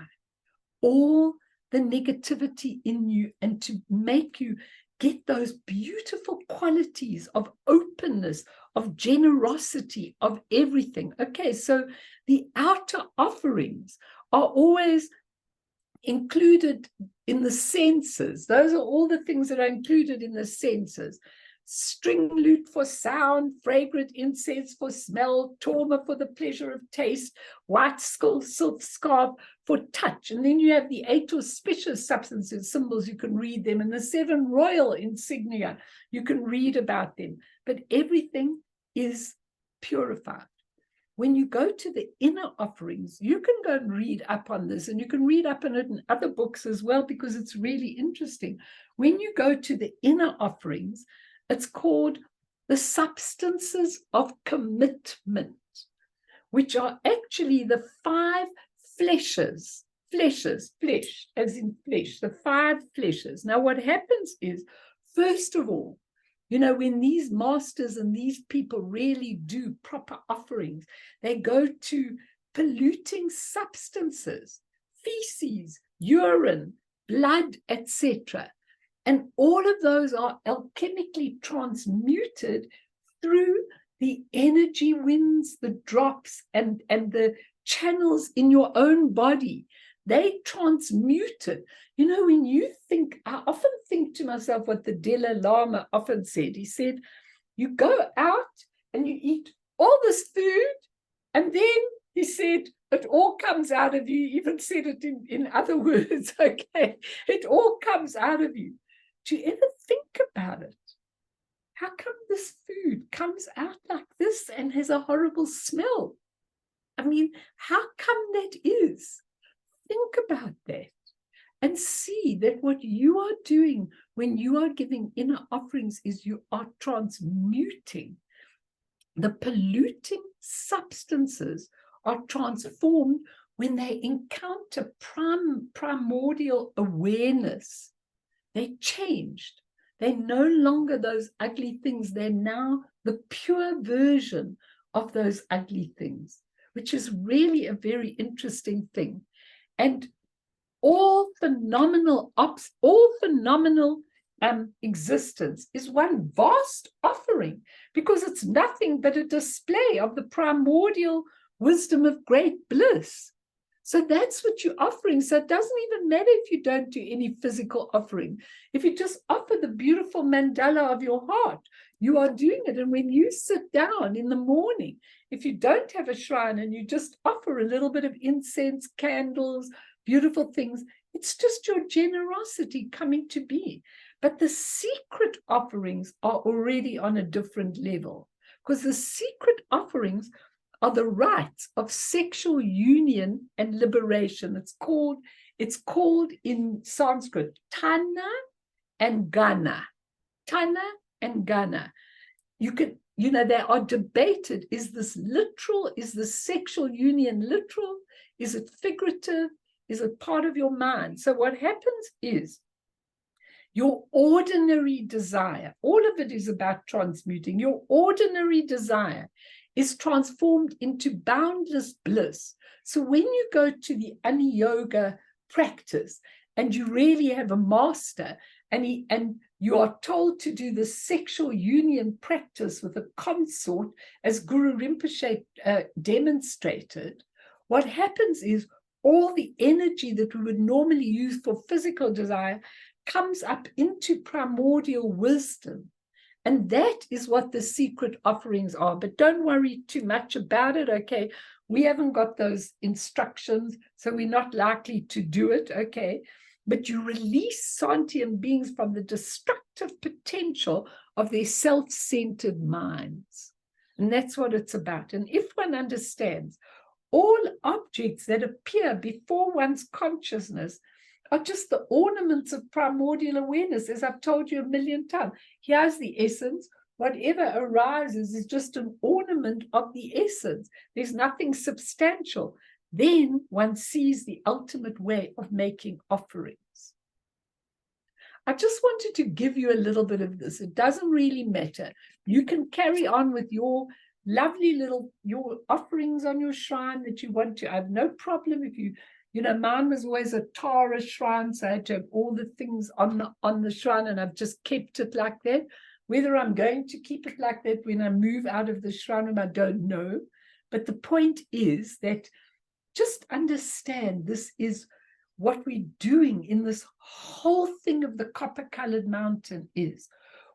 all the negativity in you and to make you get those beautiful qualities of openness, of generosity, of everything. Okay, so the outer offerings are always included in the senses. Those are all the things that are included in the senses. String lute for sound, fragrant incense for smell, torma for the pleasure of taste, white silk scarf for touch. And then you have the 8 auspicious substances, symbols, you can read them, and the 7 royal insignia, you can read about them. But everything is purified. When you go to the inner offerings, you can go and read up on this, and you can read up on it in other books as well, because it's really interesting. When you go to the inner offerings, it's called the substances of commitment, which are actually the 5 fleshes, flesh, as in flesh, the 5 fleshes. Now, what happens is, first of all, when these masters and these people really do proper offerings, they go to polluting substances, feces, urine, blood, etc. And all of those are alchemically transmuted through the energy winds, the drops, and the channels in your own body. They transmute it. When you think, I often think to myself what the Dalai Lama often said. He said, you go out and you eat all this food, and then he said, it all comes out of you. He even said it in other words, okay? It all comes out of you. Do you ever think about it? how come this food comes out like this and has a horrible smell? I mean, how come that is? Think about that and see that what you are doing when you are giving inner offerings is you are transmuting. The polluting substances are transformed when they encounter primordial awareness. They changed. They're no longer those ugly things. They're now the pure version of those ugly things, which is really a very interesting thing. And all phenomenal existence is one vast offering, because it's nothing but a display of the primordial wisdom of great bliss. So that's what you're offering. So it doesn't even matter if you don't do any physical offering. If you just offer the beautiful mandala of your heart, you are doing it. And when you sit down in the morning, if you don't have a shrine and you just offer a little bit of incense, candles, beautiful things, it's just your generosity coming to be. But the secret offerings are already on a different level, because the secret offerings are the rites of sexual union and liberation. It's called in Sanskrit Tana and Gana. Tana and Gana. They are debated. Is this literal? Is the sexual union literal? Is it figurative? Is it part of your mind? So what happens is your ordinary desire, all of it is about transmuting. Your ordinary desire is transformed into boundless bliss. So when you go to the Ani Yoga practice and you really have a master and you are told to do the sexual union practice with a consort, as Guru Rinpoche demonstrated, what happens is all the energy that we would normally use for physical desire comes up into primordial wisdom. And that is what the secret offerings are. But don't worry too much about it, okay? We haven't got those instructions, so we're not likely to do it, okay? But you release sentient beings from the destructive potential of their self-centered minds. And that's what it's about. And if one understands, all objects that appear before one's consciousness are just the ornaments of primordial awareness, as I've told you a million times. Here's the essence. Whatever arises is just an ornament of the essence. There's nothing substantial. Then one sees the ultimate way of making offerings. I just wanted to give you a little bit of this. It doesn't really matter. You can carry on with your lovely your offerings on your shrine that you want to. I have no problem if mine was always a Tara shrine, so I had to have all the things on the shrine, and I've just kept it like that. Whether I'm going to keep it like that when I move out of the shrine room, I don't know. But the point is that just understand this is what we're doing in this whole thing of the copper-colored mountain is.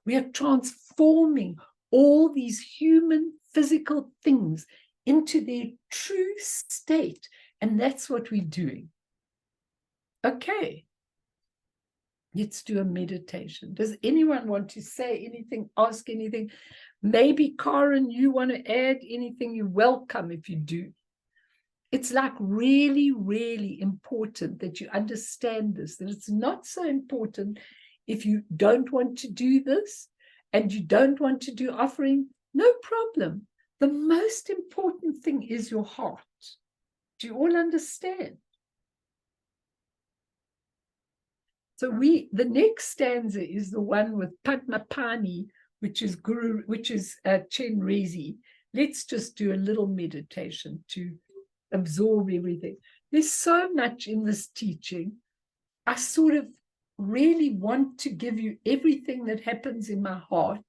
We are transforming all these human physical things into their true state. And that's what we're doing. Okay. Let's do a meditation. Does anyone want to say anything, ask anything? Maybe, Karen, you want to add anything? You're welcome if you do. It's like really, really important that you understand this, that it's not so important if you don't want to do this and you don't want to do offering, no problem. The most important thing is your heart. Do you all understand? So the next stanza is the one with Padmapani, which is Chen Rezi. Let's just do a little meditation to absorb everything. There's so much in this teaching. I sort of really want to give you everything that happens in my heart,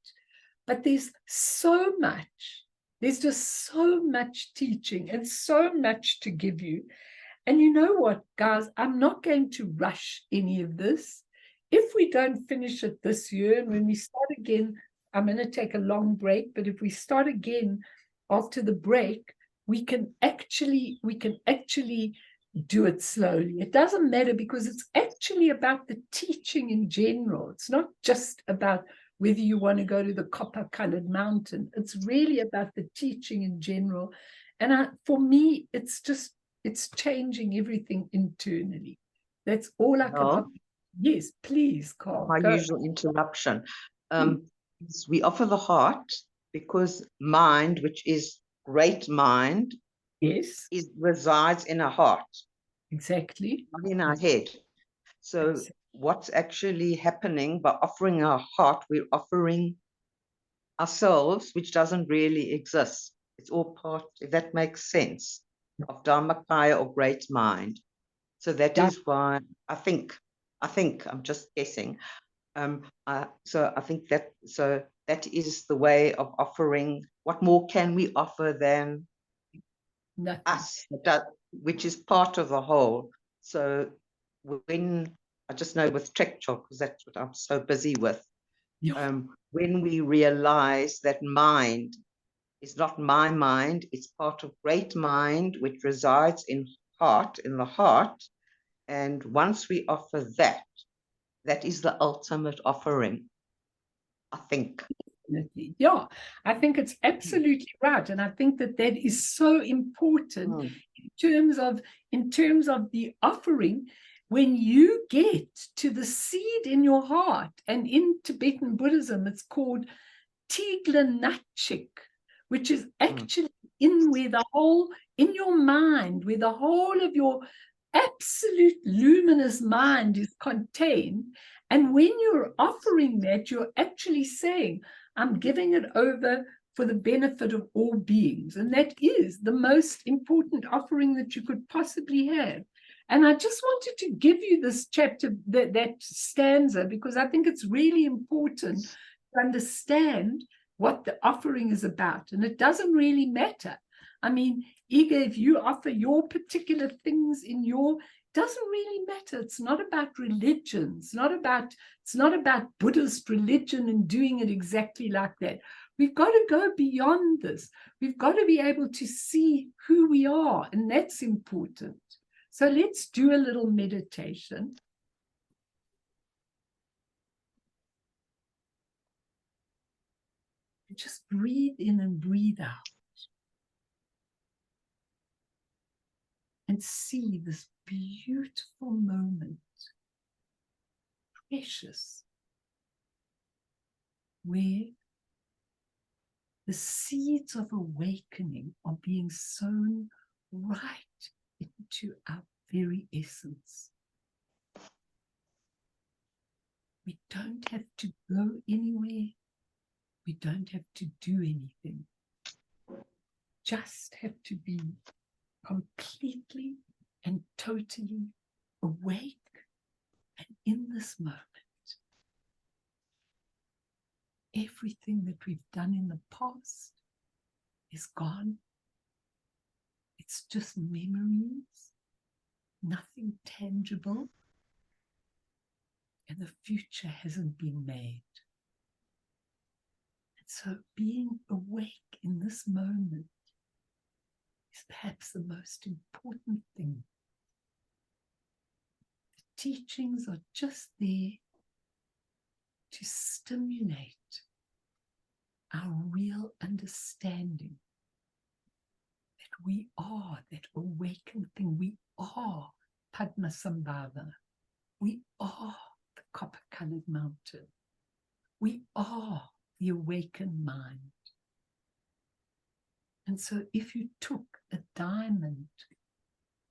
but there's so much. There's just so much teaching and so much to give you. And you know what, guys? I'm not going to rush any of this. If we don't finish it this year, and when we start again, I'm going to take a long break, but if we start again after the break, we can actually do it slowly. It doesn't matter, because it's actually about the teaching in general. It's not just about whether you want to go to the copper-colored mountain. It's really about the teaching in general. And for me, it's changing everything internally. That's all I can offer. Yes, please, Carl. My usual interruption. We offer the heart because mind, which is great mind, yes, resides in our heart. Exactly. Not in our head. So Exactly. what's actually happening by offering our heart, we're offering ourselves, which doesn't really exist. It's all part, if that makes sense, of Dharmakaya or great mind. So that is why I think I'm just guessing. So I think that is the way of offering. What more can we offer than Nothing. Us, which is part of the whole? So when I just know with Trekchok, because that's what I'm so busy with, when we realize that mind is not my mind, it's part of great mind, which resides in the heart. And once we offer that, that is the ultimate offering, I think. Yeah, I think it's absolutely right. And I think that is so important in terms of the offering. When you get to the seed in your heart, and in Tibetan Buddhism, it's called Tiglanachik, which is actually in your mind, where the whole of your absolute luminous mind is contained. And when you're offering that, you're actually saying, I'm giving it over for the benefit of all beings. And that is the most important offering that you could possibly have. And I just wanted to give you this chapter, that stanza, because I think it's really important to understand what the offering is about. And it doesn't really matter. I mean, Ega, if you offer your particular things doesn't really matter. It's not about religion. It's not about Buddhist religion and doing it exactly like that. We've got to go beyond this. We've got to be able to see who we are, and that's important. So let's do a little meditation. Just breathe in and breathe out. And see this beautiful moment, precious, where the seeds of awakening are being sown right into our very essence. We don't have to go anywhere. We don't have to do anything. Just have to be completely and totally awake and in this moment. Everything that we've done in the past is gone. It's just memories, nothing tangible, and the future hasn't been made. And so being awake in this moment is perhaps the most important thing. The teachings are just there to stimulate our real understanding that we are that awakened thing. We are Padmasambhava. We are the copper-colored mountain. We are the awakened mind. And so if you took a diamond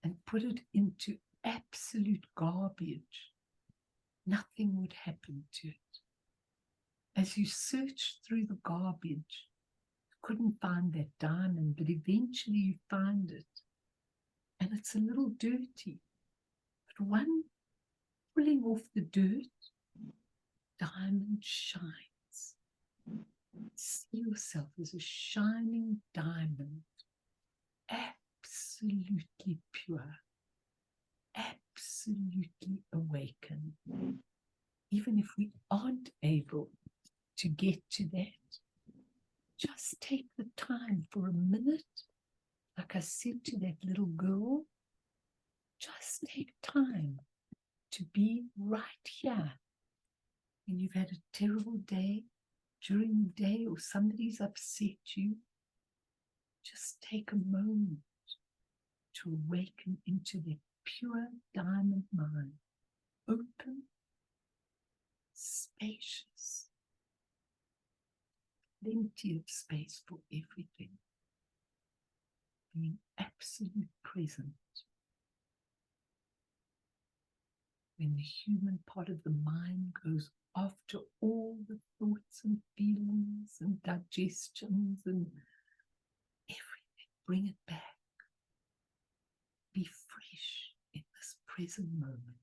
and put it into absolute garbage, nothing would happen to it. As you searched through the garbage, you couldn't find that diamond, but eventually you find it. And it's a little dirty. But one pulling off the dirt, diamond shines. See yourself as a shining diamond, absolutely pure, absolutely awakened. Even if we aren't able to get to that, just take the time for a minute. Like I said to that little girl, just take time to be right here. When you've had a terrible day, during the day or somebody's upset you, just take a moment to awaken into their pure diamond mind, open, spacious, plenty of space for everything, being absolute present. When the human part of the mind goes after all the thoughts and feelings and digestions and everything, bring it back. Be fresh in this present moment.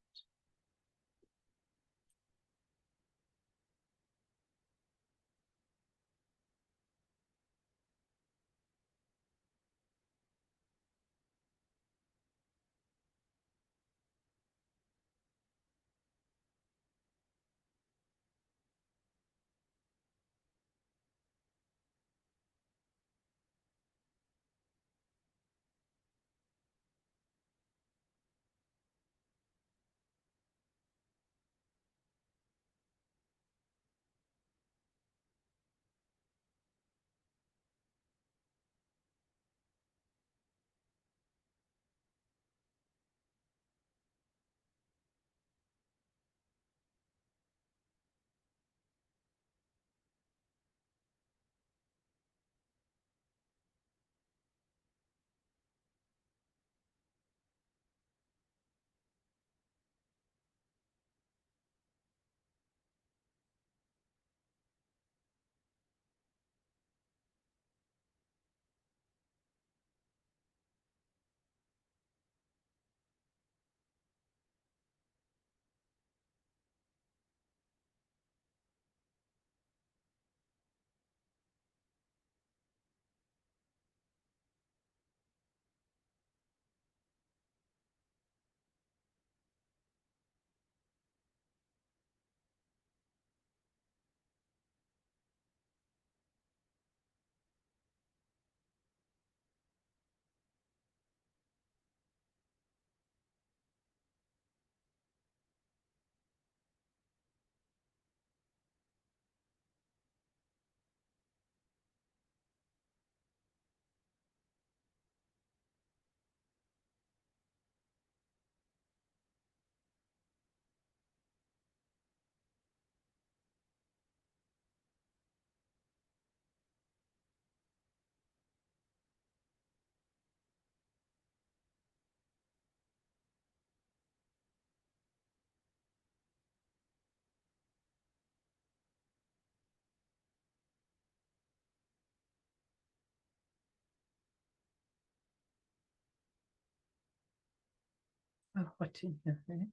Oh, what in here, eh?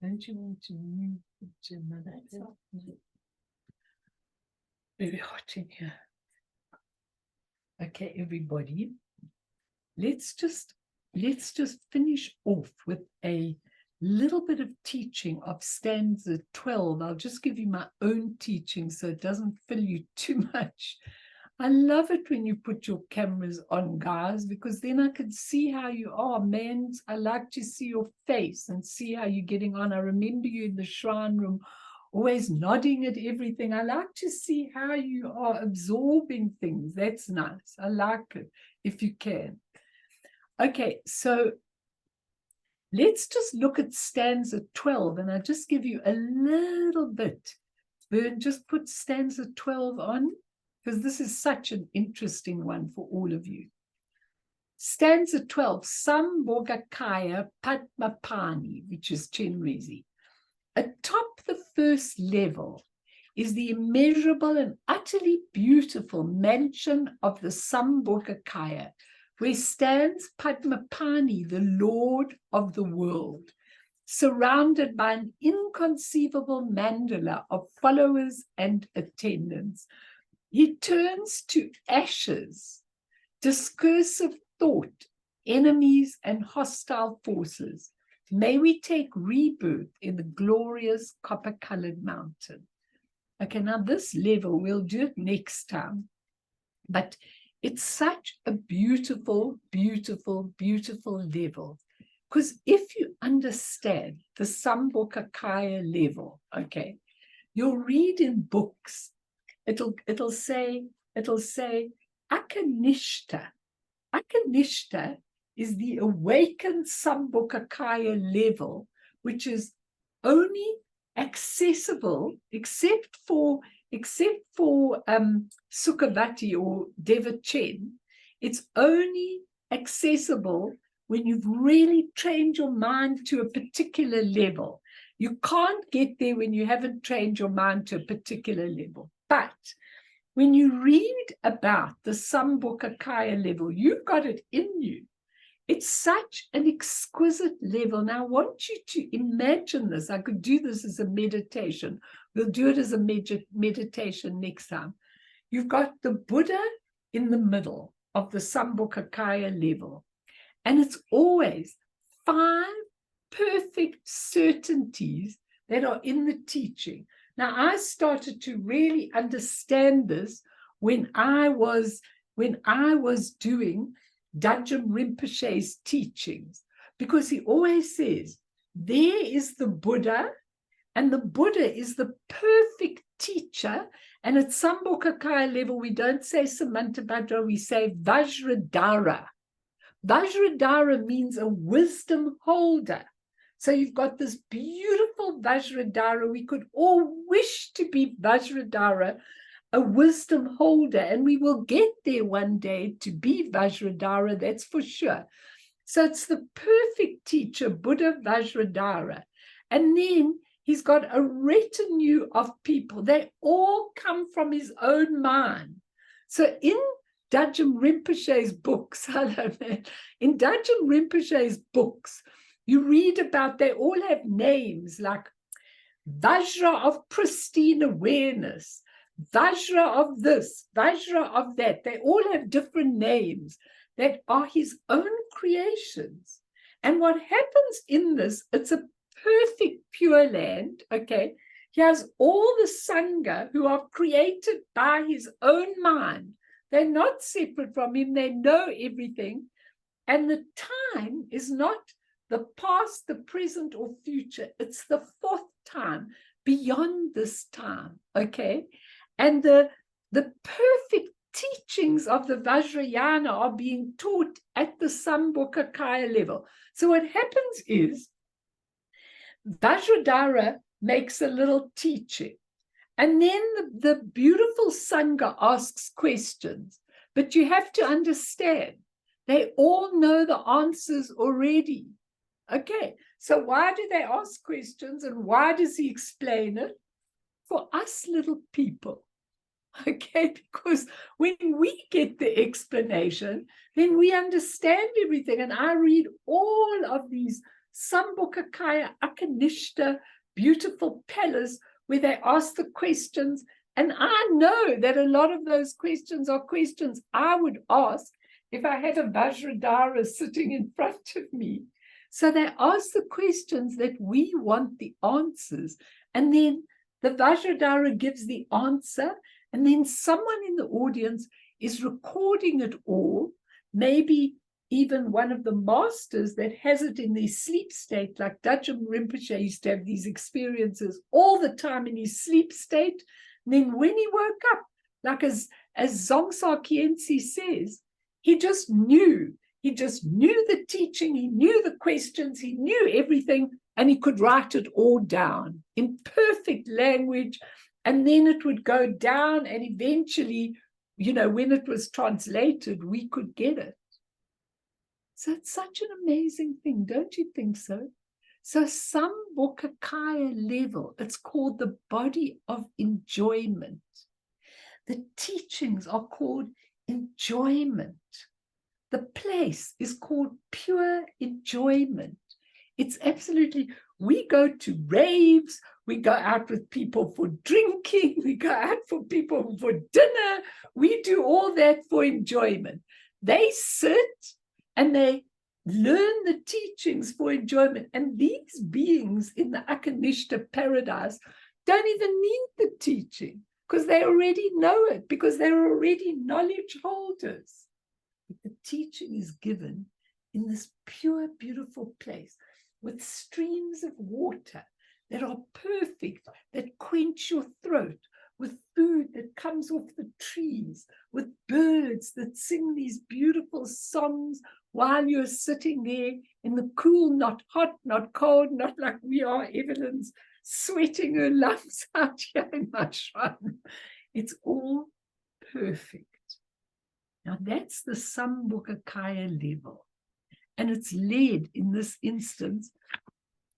Don't you want to move to another? Very hot in here. Okay, everybody. Let's just finish off with a little bit of teaching of stanza 12. I'll just give you my own teaching so it doesn't fill you too much. I love it when you put your cameras on, guys, because then I can see how you are, man. I like to see your face and see how you're getting on. I remember you in the shrine room, always nodding at everything. I like to see how you are absorbing things. That's nice. I like it, if you can. Okay, so let's just look at stanza 12, and I'll just give you a little bit. Vern, just put stanza 12 on, because this is such an interesting one for all of you. Stanza 12, Sambhogakaya Padmapani, which is Chenrezi. Atop the first level is the immeasurable and utterly beautiful mansion of the Sambhogakaya, where stands Padmapani, the Lord of the world, surrounded by an inconceivable mandala of followers and attendants. He turns to ashes, discursive thought, enemies and hostile forces. May we take rebirth in the glorious copper-colored mountain. Okay, now this level, we'll do it next time. But it's such a beautiful, beautiful, beautiful level. Because if you understand the Sambhogakaya level, okay, you'll read in books it'll say Akanishta. Akanishta is the awakened Sambhogakaya level, which is only accessible except for Sukhavati or Devachen. It's only accessible when you've really trained your mind to a particular level. You can't get there when you haven't trained your mind to a particular level. But when you read about the Sambhogakaya level, you've got it in you. It's such an exquisite level. Now, I want you to imagine this. I could do this as a meditation. We'll do it as a meditation next time. You've got the Buddha in the middle of the Sambhogakaya level. And it's always 5 perfect certainties that are in the teaching. Now, I started to really understand this when I was doing Dajjom Rinpoche's teachings, because he always says, there is the Buddha, and the Buddha is the perfect teacher. And at Sambhogakaya level, we don't say Samantabhadra, we say Vajradhara. Vajradhara means a wisdom holder. So you've got this beautiful Vajradhara. We could all wish to be Vajradhara, a wisdom holder, and we will get there one day to be Vajradhara, that's for sure. So it's the perfect teacher, Buddha Vajradhara. And then he's got a retinue of people. They all come from his own mind. So in Dajjom Rinpoche's books, in Dajjom Rinpoche's books, you read about, they all have names like Vajra of pristine awareness, Vajra of this, Vajra of that. They all have different names that are his own creations. And what happens in this, it's a perfect pure land, okay? He has all the Sangha who are created by his own mind. They're not separate from him. They know everything. And the time is not the past, the present, or future. It's the 4th time, beyond this time, okay? And the perfect teachings of the Vajrayana are being taught at the Sambhogakaya level. So what happens is, Vajradhara makes a little teaching. And then the beautiful Sangha asks questions. But you have to understand, they all know the answers already. Okay, so why do they ask questions and why does he explain it? For us little people. Okay, because when we get the explanation, then we understand everything. And I read all of these Sambhogakaya Akanishta beautiful palace where they ask the questions. And I know that a lot of those questions are questions I would ask if I had a Vajradhara sitting in front of me. So they ask the questions that we want the answers. And then the Vajradhara gives the answer. And then someone in the audience is recording it all, maybe even one of the masters that has it in their sleep state, like Dajjom Rinpoche used to have these experiences all the time in his sleep state. And then when he woke up, like as Dzongsa Khyentse says, he just knew the teaching, he knew the questions, he knew everything, and he could write it all down in perfect language. And then it would go down, and eventually, when it was translated, we could get it. So it's such an amazing thing, don't you think so? So Sambhogakaya level, it's called the body of enjoyment. The teachings are called enjoyment. The place is called pure enjoyment. It's absolutely, we go to raves, we go out with people for drinking, we go out for people for dinner, we do all that for enjoyment. They sit and they learn the teachings for enjoyment. And these beings in the Akanishta paradise don't even need the teaching because they already know it, because they're already knowledge holders. But the teaching is given in this pure, beautiful place with streams of water that are perfect, that quench your throat, with food that comes off the trees, with birds that sing these beautiful songs while you're sitting there in the cool, not hot, not cold, not like we are, Evelyn's sweating her lumps out here in my shrine. It's all perfect. Now that's the Sambhogakaya level. And it's led in this instance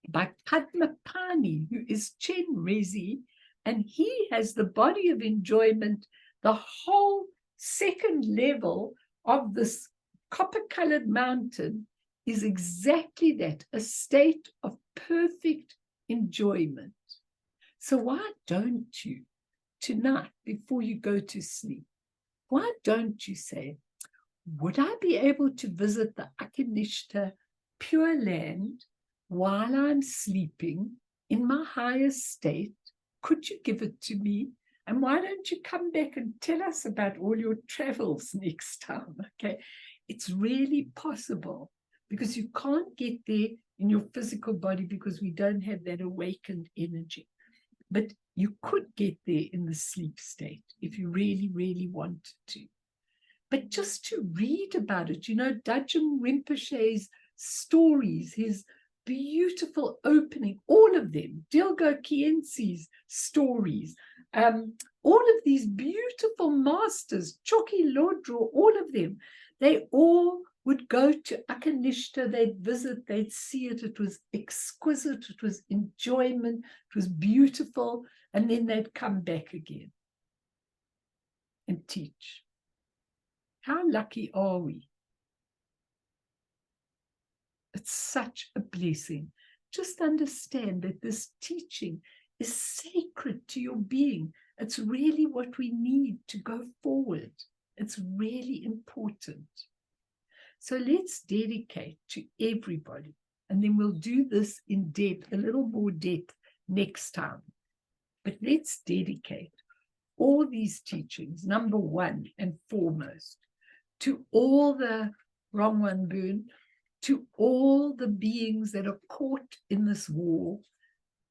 by Padmapani, who is Chen Rezi, and he has the body of enjoyment. The whole second level of this copper-colored mountain is exactly that, a state of perfect enjoyment. So why don't you, tonight, before you go to sleep, why don't you say, would I be able to visit the Akanishta Pure Land while I'm sleeping in my higher state? Could you give it to me? And why don't you come back and tell us about all your travels next time? Okay, it's really possible, because you can't get there in your physical body because we don't have that awakened energy. But you could get there in the sleep state if you really, really wanted to. But just to read about it, you know, Dajjal Rinpoche's stories, his beautiful opening, all of them, Dilgo Khyentse's stories, all of these beautiful masters, Choki Lodro, all of them, they all would go to Akanishta, they'd visit, they'd see it, it was exquisite, it was enjoyment, it was beautiful, and then they'd come back again and teach. How lucky are we? It's such a blessing. Just understand that this teaching is sacred to your being. It's really what we need to go forward. It's really important. So let's dedicate to everybody, and then we'll do this in depth, a little more depth next time. But let's dedicate all these teachings, number one and foremost, to all the wrong one, Boone, to all the beings that are caught in this war,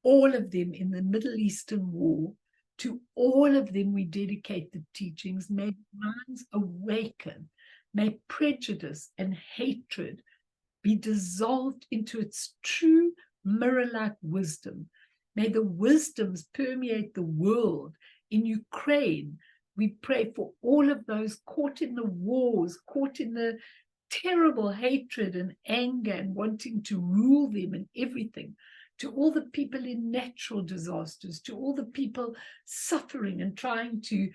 all of them in the Middle Eastern war, to all of them we dedicate the teachings. May minds awaken. May prejudice and hatred be dissolved into its true mirror-like wisdom. May the wisdoms permeate the world. In Ukraine, we pray for all of those caught in the wars, caught in the terrible hatred and anger and wanting to rule them and everything. To all the people in natural disasters, to all the people suffering and trying to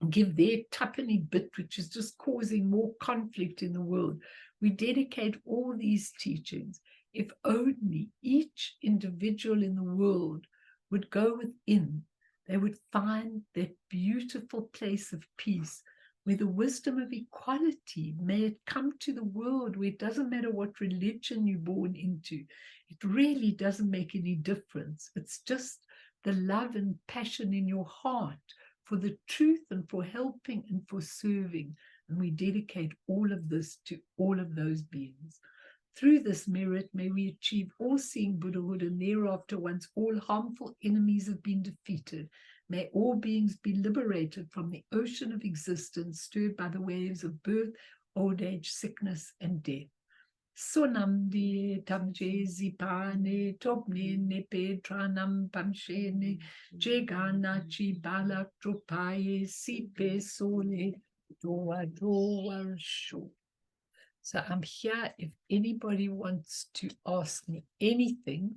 give their tuppenny bit, which is just causing more conflict in the world. We dedicate all these teachings. If only each individual in the world would go within, they would find that beautiful place of peace, where the wisdom of equality, may it come to the world, where it doesn't matter what religion you're born into. It really doesn't make any difference. It's just the love and passion in your heart for the truth and for helping and for serving. And we dedicate all of this to all of those beings. Through this merit, may we achieve all-seeing Buddhahood, and thereafter, once all harmful enemies have been defeated, may all beings be liberated from the ocean of existence stirred by the waves of birth, old age, sickness, and death. Sonamdi tamje zipane topne nepe tranam pamshene jeganachi balak tropaye sipe sole doa doa sho. So I'm here if anybody wants to ask me anything